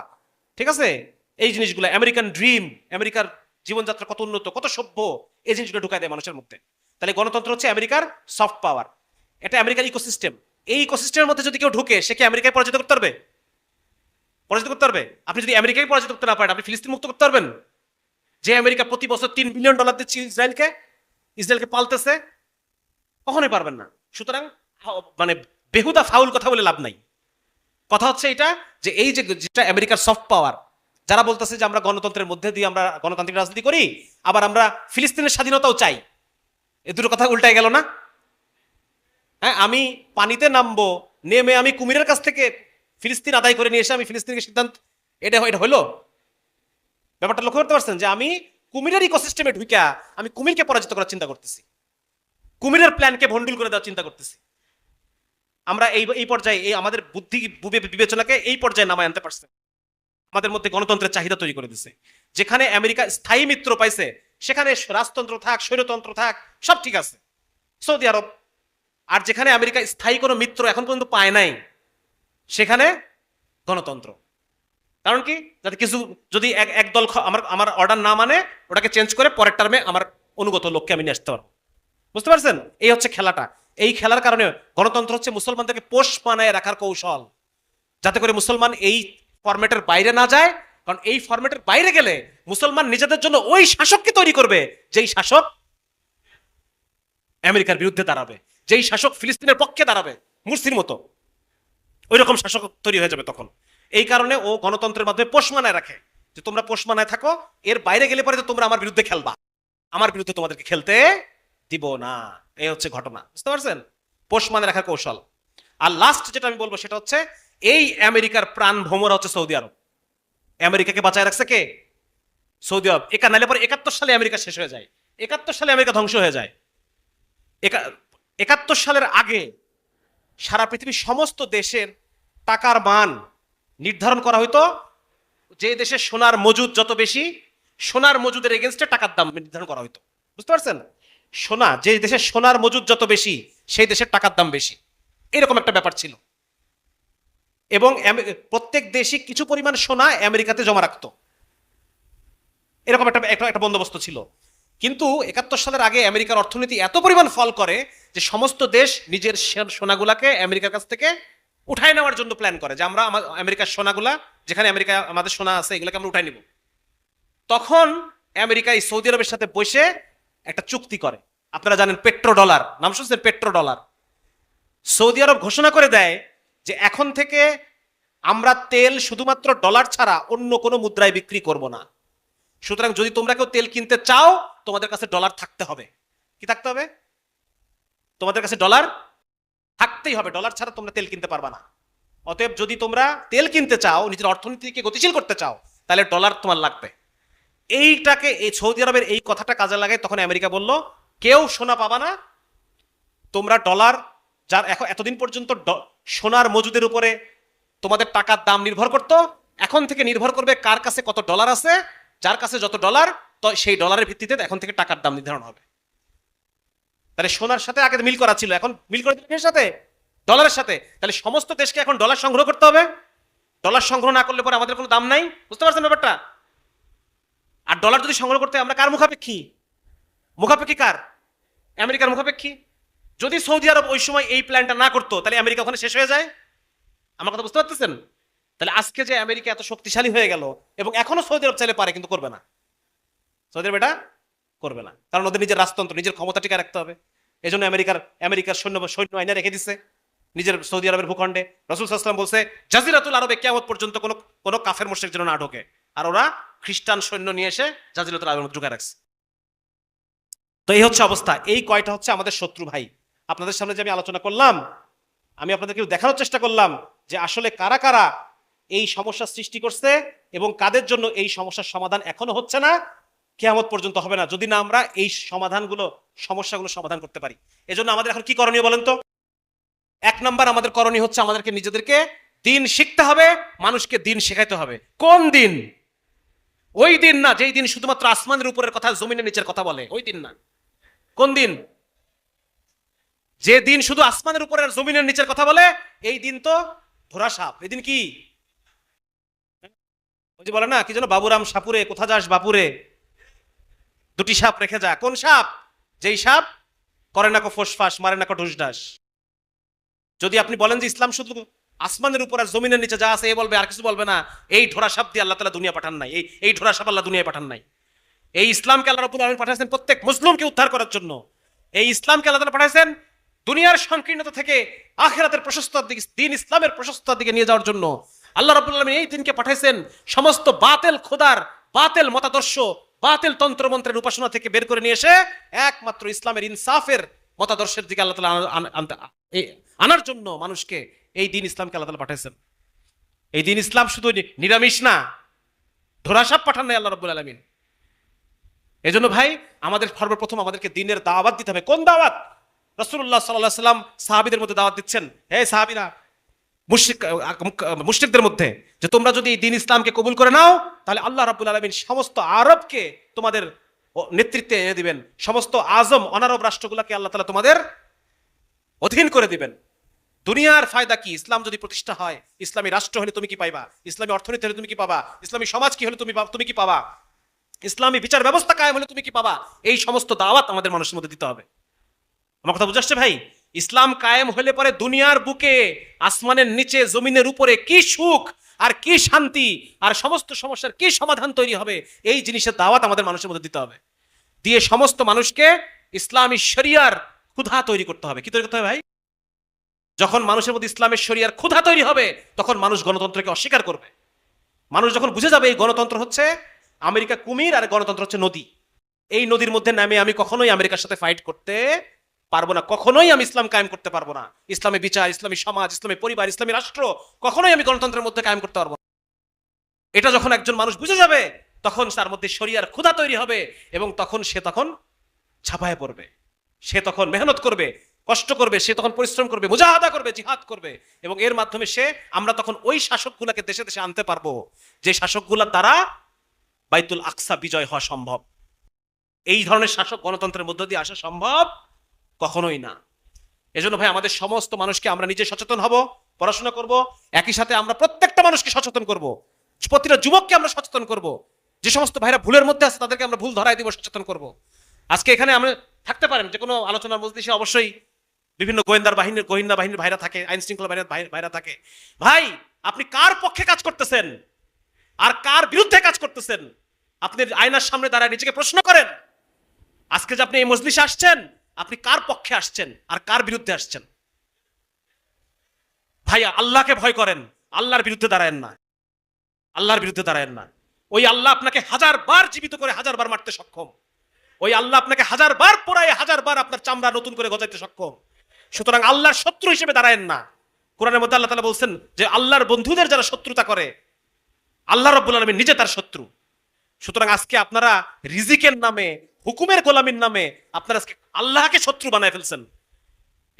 ঠিক আছে? এই জিনিসগুলো আমেরিকান ড্রিম, আমেরিকার জীবনযাত্রা কত উন্নত, কত সভ্য, এই জিনিসগুলো ঢুকাই দেয় মানুষের মধ্যে। তাহলে গণতন্ত্র হচ্ছে আমেরিকার সফট পাওয়ার, এটা আমেরিকার ইকোসিস্টেম। এই ইকোসিস্টেমের মধ্যে যদি কেউ ঢুকে, সে কি আমেরিকায় পরাজিত করতে পারবে? পরাজিত করতে পারবে? আপনি যদি আমেরিকায় পরাজিত করতে না পারেন, আপনি ফিলিস্তিন মুক্ত করতে পারবেন? যে আমেরিকা প্রতি বছর $3 বিলিয়ন দিচ্ছে ইসরায়েলকে, ইসরায়েলকে পালতেছে, কখনোই পারবেন না। সুতরাং মানে বেহুদা ফাউল কথা বলে লাভ নাই। কথা হচ্ছে এটা যে এই যে যেটা আমেরিকার সফট পাওয়ার, যারা বলতেছে যে আমরা গণতন্ত্রের মধ্যে দিয়ে আমরা গণতান্ত্রিক রাজনীতি করি, আবার আমরা ফিলিস্তিনের স্বাধীনতাও চাই, এ দুটো কথা উল্টায় গেল না? হ্যাঁ, আমি পানিতে নামবো, নেমে আমি কুমিরের কাছ থেকে ফিলিস্তিন আদায় করে নিয়ে এসে আমি ফিলিস্তিনকে সিদ্ধান্ত, এটা এটা হলো ব্যাপারটা? লক্ষ্য করতে পারছেন যে আমি কুমিরের ইকোসিস্টেমে ঢুকা আমি কুমিরকে পরাজিত করার চিন্তা করতেছি, কুমিরের প্ল্যানকে ভন্ডুল করে দেওয়ার চিন্তা করতেছি। আমরা এই এই পর্যায়ে এই আমাদের বুদ্ধি বিবেচনাকে এই পর্যায়ে নামায় আনতে পারছে, আমাদের মধ্যে গণতন্ত্রের চাহিদা তৈরি করে দিছে। যেখানে আমেরিকা স্থায়ী মিত্র পাইছে, সেখানে রাজতন্ত্র থাক, স্বৈরতন্ত্র থাক, সব ঠিক আছে, সৌদি আরব। আর যেখানে আমেরিকা স্থায়ী কোনো মিত্র এখন পর্যন্ত পায় নাই, সেখানে গণতন্ত্র। কারণ কি? যাতে কিছু যদি এক দল আমার আমার অর্ডার না মানে, ওটাকে চেঞ্জ করে পরের টার্মে আমার অনুগত লোককে আমি নিয়ে আসতে পারবো। বুঝতে পারছেন? এই হচ্ছে খেলাটা। এই খেলার কারণে গণতন্ত্র হচ্ছে মুসলমানদেরকে পোষ মানায় রাখার কৌশল, যাতে করে মুসলমান এই ফরম্যাটের বাইরে না যায়। কারণ এই ফরম্যাটের বাইরে গেলে মুসলমান নিজেদের জন্য ওই শাসককে তৈরি করবে, যেই শাসক আমেরিকার বিরুদ্ধে দাঁড়াবে, যেই শাসক ফিলিস্তিনের পক্ষে দাঁড়াবে, মুরসির মতো ওই রকম শাসক তৈরি হয়ে যাবে তখন। এই কারণে ও গণতন্ত্রের মাধ্যমে পোষ মানায় রাখে, যে তোমরা পোষ মানায় থাকো, এর বাইরে গেলে পরে তোমরা আমার বিরুদ্ধে খেলবা, আমার বিরুদ্ধে তোমাদেরকে খেলতে দিব না। এই হচ্ছে ঘটনা। বুঝতে পারছেন? পোষ মানে রাখার কৌশল। আর লাস্ট যেটা আমি বলবো সেটা হচ্ছে এই আমেরিকার প্রাণ ভ্রমরা হচ্ছে সৌদি আরব। আমেরিকাকে বাঁচায় রাখছে কে? সৌদি আরব। নাইলে পরে 71 সালে আমেরিকা শেষ হয়ে যায়, 71 সালে আমেরিকা ধ্বংস হয়ে যায়। 71 সালের আগে সারা পৃথিবীর সমস্ত দেশের টাকার মান নির্ধারণ করা হইতো, যে দেশে সোনার মজুদ যত বেশি, সোনার মজুদের এগেনস্টে টাকার দাম নির্ধারণ করা হইতো। বুঝতে পারছেন? সোনা, যে দেশে সোনার মজুদ যত বেশি, সেই দেশের টাকার দাম বেশি, এরকম একটা ব্যাপার ছিল। এবং প্রত্যেক দেশই কিছু পরিমাণ সোনা আমেরিকাতে জমা রাখতো, এরকম একটা বন্দোবস্ত ছিল। কিন্তু 71 সালের আগে আমেরিকার অর্থনীতি এত পরিমাণ ফল করে যে সমস্ত দেশ নিজের সোনাগুলাকে আমেরিকার কাছ থেকে উঠায় নেওয়ার জন্য প্ল্যান করে, যে আমরা আমেরিকার সোনাগুলা, যেখানে আমেরিকা আমাদের সোনা আছে, এগুলোকে আমরা উঠাই নিব। তখন আমেরিকা এই সৌদি আরবের সাথে বসে একটা চুক্তি করে। আপনারা জানেন পেট্রো ডলার, নাম শুনছেন? Petro dollar. সৌদি আরব ঘোষণা করে দেয় যে এখন থেকে আমরা তেল শুধুমাত্র ডলার ছাড়া অন্য কোনো মুদ্রায় বিক্রি করব না। সুতরাং যদি তোমরা কেউ তেল কিনতে চাও, তোমাদের কাছে ডলার থাকতে হবে। কি থাকতে হবে? তোমাদের কাছে ডলার থাকতেই হবে, ডলার ছাড়া তোমরা তেল কিনতে পারবা না। অতএব যদি তোমরা তেল কিনতে চাও, নিজের অর্থনীতিকে গতিশীল করতে চাও, তাহলে ডলার তোমার লাগবে। এইটাকে, এই সৌদি আরবের এই কথাটা কাজে লাগায় তখন আমেরিকা বলল, কেউ সোনা পাবা না, তোমরা ডলার, যার এখন এতদিন পর্যন্ত সোনার মজুদের উপরে তোমাদের টাকার দাম নির্ভর করত, এখন থেকে নির্ভর করবে কার কাছে কত ডলার আছে, যার কাছে যত ডলার, তো সেই ডলারের ভিত্তিতে এখন থেকে টাকার দাম নির্ধারণ হবে। তাহলে সোনার সাথে আগে মিল করা ছিল, এখন মিল করে দিল সাথে, ডলারের সাথে। তাহলে সমস্ত দেশকে এখন ডলার সংগ্রহ করতে হবে। ডলার সংগ্রহ না করলে পরে আমাদের কোনো দাম নাই। বুঝতে পারছেন ব্যাপারটা? আর ডলার যদি সংগ্রহ করতে, আমরা কার মুখাপেক্ষী? মুখাপেক্ষী কার? আমেরিকার মুখাপেক্ষী। যদি সৌদি আরব ওই সময় এই প্ল্যানটা না করতো, তাহলে আমেরিকা ওখানে শেষ হয়ে যায়। আমার কথা বুঝতে পারতেছেন? তাহলে আজকে যে আমেরিকা এত শক্তিশালী হয়ে গেল, এবং এখনো সৌদি আরব চাইলে পারে, কিন্তু করবে না। সৌদি আরব এটা করবে না, কারণ ওদের নিজের রাজতন্ত্র, নিজের ক্ষমতা টিকে রাখতে হবে। এই জন্য আমেরিকার সৈন্য আইনা রেখে দিচ্ছে নিজের সৌদি আরবের ভূখণ্ডে। রাসূল সাল্লাল্লাহু আলাইহি ওয়াসাল্লাম বলছে, জাজিরাতুল আরবে কিয়ামত পর্যন্ত কোনো কাফের মুশরিক যেন না ঢোকে। আর ওরা খ্রিস্টান সৈন্য নিয়ে এসে জাজিরাতুল আরবের মধ্যে ঢুকে রাখছে। তো এই হচ্ছে অবস্থা। এই কয়টা হচ্ছে আমাদের শত্রু ভাই। আপনাদের সামনে যে আমি আলোচনা করলাম, আমি আপনাদেরকে দেখানোর চেষ্টা করলাম যে আসলে কারা কারা এই সমস্যার সৃষ্টি করছে এবং কাদের জন্য এই সমস্যার সমাধান এখনো হচ্ছে না, কিয়ামত পর্যন্ত হবে না, যদি না আমরা এই সমস্যাগুলো সমাধান করতে পারি। এজন্য আমাদের এখন কি করণীয় বলেন তো? 1 নাম্বার আমাদের করণীয় হচ্ছে আমাদেরকে নিজেদেরকে দিন শিখতে হবে, মানুষকে দিন শেখাইতে হবে। কোন দিন? ওই দিন না যেই দিন শুধুমাত্র আসমানের উপরের কথা, জমিনের নিচের কথা বলে, ওই দিন না। কোন দিন? যে দিন শুধু আসমানের উপরে আর জমিনের নিচের কথা বলে, এই দিন তো ধরা সাপ। এই দিন কি? ওই যে বলে না, কি যেন, বাবুরাম সাপুরে কোথা যাস বাপুরে, দুটি সাপ রেখে যা। কোন সাপ? যেই সাপ করে না কো ফোসফাস, মারে না কো ঢুসঢাস। যদি আপনি বলেন যে ইসলাম শুধু আসমানের উপর আর জমিনের নিচে যা আছে এ বলবে, আর কিছু বলবে না, এই ঢোরা সাপ দিয়ে আল্লাহ তাআলা দুনিয়া পাঠান নাই। এই ঢোরা সাপ আল্লাহ দুনিয়ায় পাঠান নাই। এই ইসলামকে আল্লাহ রাব্বুল আলামিন পাঠাইছেন প্রত্যেক মুসলিমকে উদ্ধার করার জন্য। এই ইসলামকে আল্লাহ তাআলা পাঠাইছেন দুনিয়ার সংকীর্ণতা থেকে আখিরাতের প্রশস্ততার দিকে, দিন ইসলামের প্রশস্ততার দিকে নিয়ে যাওয়ার জন্য। আল্লাহ রাব্বুল আলামিন এই দিনকে পাঠাইছেন সমস্ত বাতিল খোদার, বাতিল মতাদর্শ, বাতিল তন্ত্রমন্ত্রের উপাসনা থেকে বের করে নিয়ে এসে একমাত্র ইসলামের ইনসাফের মতাদর্শের দিকে আল্লাহ তাআলা আনার জন্য মানুষকে এই দিন ইসলামকে আল্লাহ তাআলা পাঠাইছেন। এই দিন ইসলাম শুধু নিরামিষ না, ধরাসাপ পাঠান নাই আল্লাহ রাব্বুল আলামিন। এজন্য ভাই আমাদের সর্বপ্রথম আমাদেরকে দিনের দাওয়াত দিতে হবে। কোন দাওয়াত? রাসূলুল্লাহ সাল্লাল্লাহু আলাইহি সাল্লাম সাহাবীদের মধ্যে দাওয়াত দিচ্ছেন, হে সাহাবীরা, মুশরিকদের মধ্যে, যে তোমরা যদি এই দিন ইসলামকে কবুল করে নাও, তাহলে আল্লাহ রাব্বুল আলামিন সমস্ত আরবকে তোমাদের নেতৃত্বে এনে দিবেন। সমস্ত আজম অনারব রাষ্ট্রগুলোকে আল্লাহ তাআলা তোমাদের অধীন করে দিবেন। দুনিয়ার ফায়দা কি? ইসলাম যদি প্রতিষ্ঠা হয়, ইসলামী রাষ্ট্র হলে তুমি কি পাইবা? ইসলামী অর্থনীতি হলে তুমি কি পাবা? ইসলামী সমাজ কি হলে তুমি কি পাবা? ইসলামী বিচার ব্যবস্থা কায়েম হলে তুমি কি পাবা? এই সমস্ত দাওয়াত আমাদের মানুষের মধ্যে দিতে হবে। আমার কথা বুঝে আসছে ভাই? ইসলাম কায়েম হলে পরে দুনিয়ার বুকে, আসমানের নিচে, জমিনের উপরে কি সুখ আর কি শান্তি আর সমস্ত সমস্যার কি সমাধান তৈরি হবে, এই জিনিসের দাওয়াত আমাদের মানুষের মধ্যে দিতে হবে। দিয়ে সমস্ত মানুষকে ইসলামী শরিয়ার ক্ষুধা তৈরি করতে হবে। কি তৈরি করতে হবে ভাই? যখন মানুষের মধ্যে ইসলামের শরিয়ার ক্ষুধা তৈরি হবে, তখন মানুষ গণতন্ত্রকে অস্বীকার করবে। মানুষ যখন বুঝে যাবে এই গণতন্ত্র হচ্ছে আমেরিকা কুমির আর গণতন্ত্র হচ্ছে নদী, এই নদীর মধ্যে নামে আমি কখনোই আমেরিকার সাথে ফাইট করতে পারবো না, কখনোই আমি ইসলাম কায়েম করতে পারবো না। ইসলামী বিচার, ইসলামী সমাজ, ইসলামী পরিবার, ইসলামী রাষ্ট্র কখনোই আমি গণতন্ত্রের মধ্যে কায়েম করতে পারবো না। এটা যখন একজন মানুষ বুঝে যাবে, তখন তার মধ্যে শরিয়ার ক্ষুধা তৈরি হবে, এবং তখন সে ঝাঁপায় পড়বে, সে তখন মেহনত করবে, কষ্ট করবে, সে তখন পরিশ্রম করবে, মুজাহাদা করবে, জিহাদ করবে, এবং এর মাধ্যমে আমরা তখন ওই শাসকগুলাকে দেশে দেশে আনতে পারবো, যে শাসকগুলার দ্বারা বাইতুল আকসা বিজয় হওয়া সম্ভব। এই ধরনের শাসক গণতন্ত্রের মধ্য দিয়ে আসা সম্ভব কখনোই না। এজন্য ভাই আমাদের সমস্ত মানুষকে আমরা নিজে সচেতন হব, পড়াশোনা করব, একই সাথে আমরা প্রত্যেকটা মানুষকে সচেতন করব, প্রতিটা যুবককে আমরা সচেতন করব। যে সমস্ত ভাইরা ভুলের মধ্যে আছে তাদেরকে আমরা ভুল ধরাই দিব, সচেতন করব। আজকে এখানে আমরা থাকতে পারেন, যে কোনো আলোচনার মজলিসে অবশ্যই বিভিন্ন গোয়েন্দা বাহিনীর ভাইরা থাকে, আইন শৃঙ্খলা বাহিনীর ভাইরা থাকে। ভাই আপনি কার পক্ষে কাজ করতেছেন আর কার বিরুদ্ধে কাজ করতেছেন, আপনি আয়নার সামনে দাঁড়ায় নিজেকে প্রশ্ন করেন। আজকে যে আপনি এই মজলিসে আসছেন, আপনি কার পক্ষে আসছেন আর কার বিরুদ্ধে আসছেন? ভাইয়া আল্লাহকে ভয় করেন, আল্লাহর বিরুদ্ধে দাঁড়ায়েন না, আল্লাহর বিরুদ্ধে দাঁড়ায়েন না। ওই আল্লাহ আপনাকে 1000 বার জীবিত করে 1000 বার মারতে সক্ষম। ওই আল্লাহ আপনাকে 1000 বার পোড়ায় 1000 বার আপনার চামড়া নতুন করে গজাইতে সক্ষম। সুতরাং আল্লাহর শত্রু হিসেবে দাঁড়ায়েন না, কোরআনের মধ্যে আল্লাহ তাআলা বলছেন যে আল্লাহর বন্ধুদের যারা শত্রুতা করে, আল্লাহ রাব্বুল আলামিন নিজে তার শত্রু। সুতরাং আজকে আপনারা রিজিকের নামে, হুকুমের গোলামির নামে আপনারা আজকে আল্লাহকে শত্রু বানায় ফেলছেন,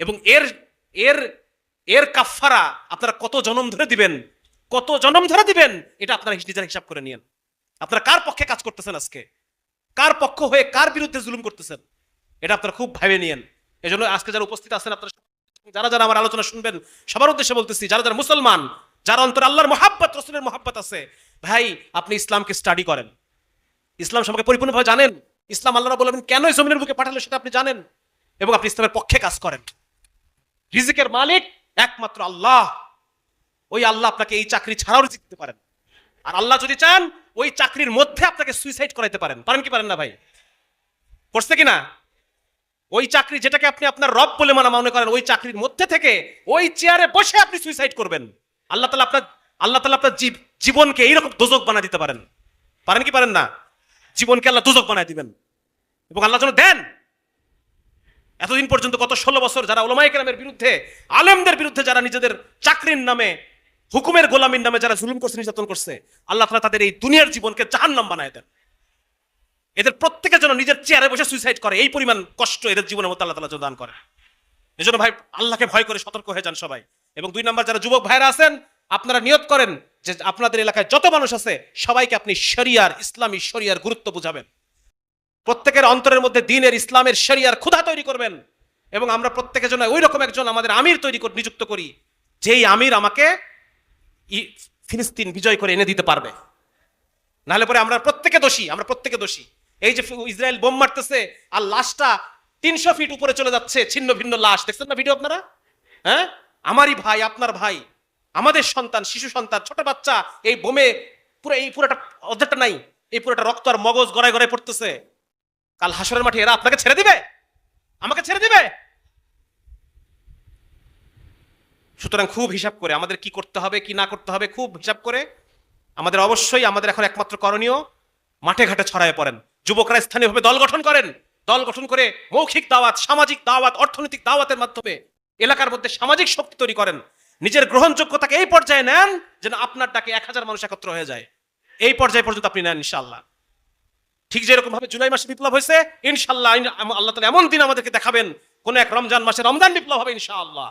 এবং এর এর এর কাফফারা আপনারা কত জনম ধরে দিবেন, কত জনম ধরে দিবেন, এটা আপনারা নিজেরা হিসাব করে নিয়েন। আপনারা কার পক্ষে কাজ করতেছেন, আজকে কার পক্ষ হয়ে কার বিরুদ্ধে জুলুম করতেছেন, এটা আপনারা খুব ভেবে নিয়েন। এজন্য আজকে যারা উপস্থিত আছেন, আপনারা যারা যারা আমার আলোচনা শুনবেন, সবার উদ্দেশ্যে বলতেছি, যারা যারা মুসলমান, যারা অন্তরে আল্লাহর মহাব্বত, রাসূলের মহাব্বত আছে, ভাই আপনি ইসলামকে স্টাডি করেন, ইসলাম সম্পর্কে পরিপূর্ণভাবে জানেন, ইসলাম আল্লাহ রাব্বুল আলামিন কেন এই জমিনের বুকে পাঠালো সেটা আপনি জানেন, এবং আপনি ইসলামের পক্ষে কাজ করেন। রিজিকের মালিক একমাত্র আল্লাহ। ওই আল্লাহ আপনাকে এই চাকরি ছাড়াও রিজিক দিতে পারেন, আর আল্লাহ যদি চান ওই চাকরির মধ্যে আপনাকে সুইসাইড করাইতে পারেন। পারেন কি পারেন না ভাই? করছে কিনা? ওই চাকরি যেটাকে আপনি আপনার রব বলে মনে করেন, ওই চাকরির মধ্যে থেকে ওই চেয়ারে বসে আপনি সুইসাইড করবেন। আল্লাহ তাআলা আপনার জীবনকে এইরকম দোজক বানায় দিতে পারেন। পারেন কি পারেন না? জীবনকে আল্লাহ দোজক বানায় দিবেন, এবং আল্লাহ যেন দেন। এতদিন পর্যন্ত গত 16 বছর যারা উলামায়ে কেরামের বিরুদ্ধে, আলেমদের বিরুদ্ধে যারা নিজেদের চাকরির নামে, হুকুমের গোলামির নামে যারা জুলুম করছে, নির্যাতন করছে, আল্লাহ তাআলা তাদের এই দুনিয়ার জীবনকে জাহান্নাম বানায় দেন। এদের প্রত্যেকের জন্য নিজের চেয়ারে বসে সুইসাইড করে, এই পরিমাণ কষ্ট এদের জীবনের মধ্যে আল্লাহ তাআলা দান করে। এজন্য ভাই আল্লাহকে ভয় করে সতর্ক হয়ে যান সবাই। এবং 2 নাম্বার, যারা যুবক ভাইরা আছেন, আপনারা নিয়ত করেন যে আপনাদের এলাকায় যত মানুষ আছে সবাইকে আপনি শরিয়ার, ইসলামী শরিয়ার গুরুত্ব বুঝাবেন। প্রত্যেকের অন্তরের মধ্যে দ্বীনের, ইসলামের, শরিয়ার ক্ষুধা তৈরি করবেন, এবং আমরা প্রত্যেকের জন্য ওই রকম একজন আমাদের আমির নিযুক্ত করি, যেই আমির আমাকে ফিলিস্তিন বিজয় করে এনে দিতে পারবে। নাহলে পরে আমরা প্রত্যেকে দোষী। এই যে ইসরায়েল বোম মারতেছে, আর লাশটা 300 ফিট উপরে চলে যাচ্ছে, ছিন্ন ভিন্ন লাশ, দেখছেন না ভিডিও আপনারা? হ্যাঁ, আমারই ভাই, আপনার ভাই, আমাদের সন্তান, শিশু সন্তান, ছোট বাচ্চা এই বোমে পুরোটা অর্ধেকটা নাই, এই পুরোটা রক্ত আর মগজ গড়ায় গড়ায় পড়তেছে। কাল হাসরের মাঠে এরা আপনাকে ছেড়ে দিবে, আমাকে ছেড়ে দিবে। সুতরাং খুব হিসাব করে আমাদের কি করতে হবে, কি না করতে হবে, খুব হিসাব করে আমাদের আমাদের এখন একমাত্র করণীয় মাঠে ঘাটে ছড়ায় পড়েন। যুবকরা স্থানীয়ভাবে দল গঠন করেন, দল গঠন করে মৌখিক দাওয়াত, সামাজিক দাওয়াত, অর্থনৈতিক দাওয়াতের মাধ্যমে এলাকার মধ্যে সামাজিক শক্তি তৈরি করেন। নিজের গ্রহণযোগ্যতাকে এই পর্যায়ে নেন যেন আপনার ডাকে 1000 মানুষ একত্র হয়ে যায়। এই পর্যায়ে পর্যন্ত আপনি নেন ইনশাআল্লাহ। ঠিক যেরকম ভাবে জুলাই মাসে বিপ্লব হয়েছে, ইনশাআল্লাহ আল্লাহ তাআলা এমন দিন আমাদেরকে দেখাবেন, কোন এক রমজান মাসে রমজান বিপ্লব হবে ইনশাআল্লাহ।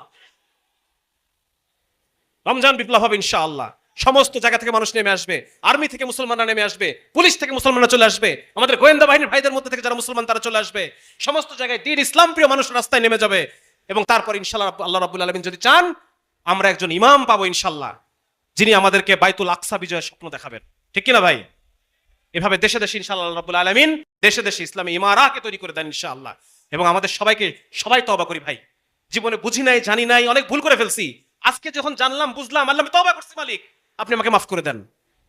রমজান বিপ্লব হবে ইনশাআল্লাহ। সমস্ত জায়গা থেকে মানুষ নেমে আসবে, আর্মি থেকে মুসলমানরা নেমে আসবে, পুলিশ থেকে মুসলমানরা চলে আসবে, আমাদের গোয়েন্দা বাহিনীর ভাইদের মধ্যে থেকে যারা মুসলমান তারা চলে আসবে। সমস্ত জায়গায় দ্বীন, ইসলাম প্রিয় মানুষ রাস্তায় নেমে যাবে, এবং তারপর ইনশাআল্লাহ আল্লাহ রাব্বুল আলামিন যদি চান আমরা একজন ইমাম পাবো ইনশাআল্লাহ, যিনি আমাদেরকে বাইতুল আকসা বিজয়ের স্বপ্ন দেখাবেন। ঠিক কিনা ভাই? এভাবে দেশে দেশে ইনশাআল্লাহ আল্লাহ রাব্বুল আলামিন দেশে দেশে ইসলামী ইমারাকে তৈরি করে দেন ইনশাআল্লাহ। এবং আমাদের সবাই তওবা করি ভাই, জীবনে বুঝি নাই, জানি নাই, অনেক ভুল করে ফেলছি। আজকে যখন জানলাম, বুঝলাম, আল্লাহ আমি তওবা করছি, মালিক আপনি আমাকে মাফ করে দেন।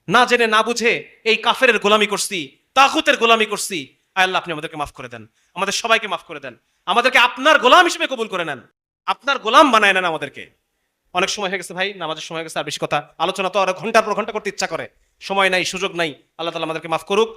না জেনে না বুঝে এই কাফেরের গোলামি করছি, তাগুতের গোলামি করছি, আল্লাহ আপনি আমাদেরকে মাফ করে দেন, আমাদের সবাইকে মাফ করে দেন, আমাদেরকে আপনার গোলাম হিসেবে কবুল করে নেন, আপনার গোলাম বানায় নেন আমাদেরকে। অনেক সময় হয়ে গেছে ভাই, নামাজের সময় হয়ে গেছে, আর বেশি কথা আলোচনা তো আর ঘন্টার পর ঘন্টা করতে ইচ্ছা করে, সময় নাই, সুযোগ নাই। আল্লাহ তাআলা আমাদেরকে মাফ করুক।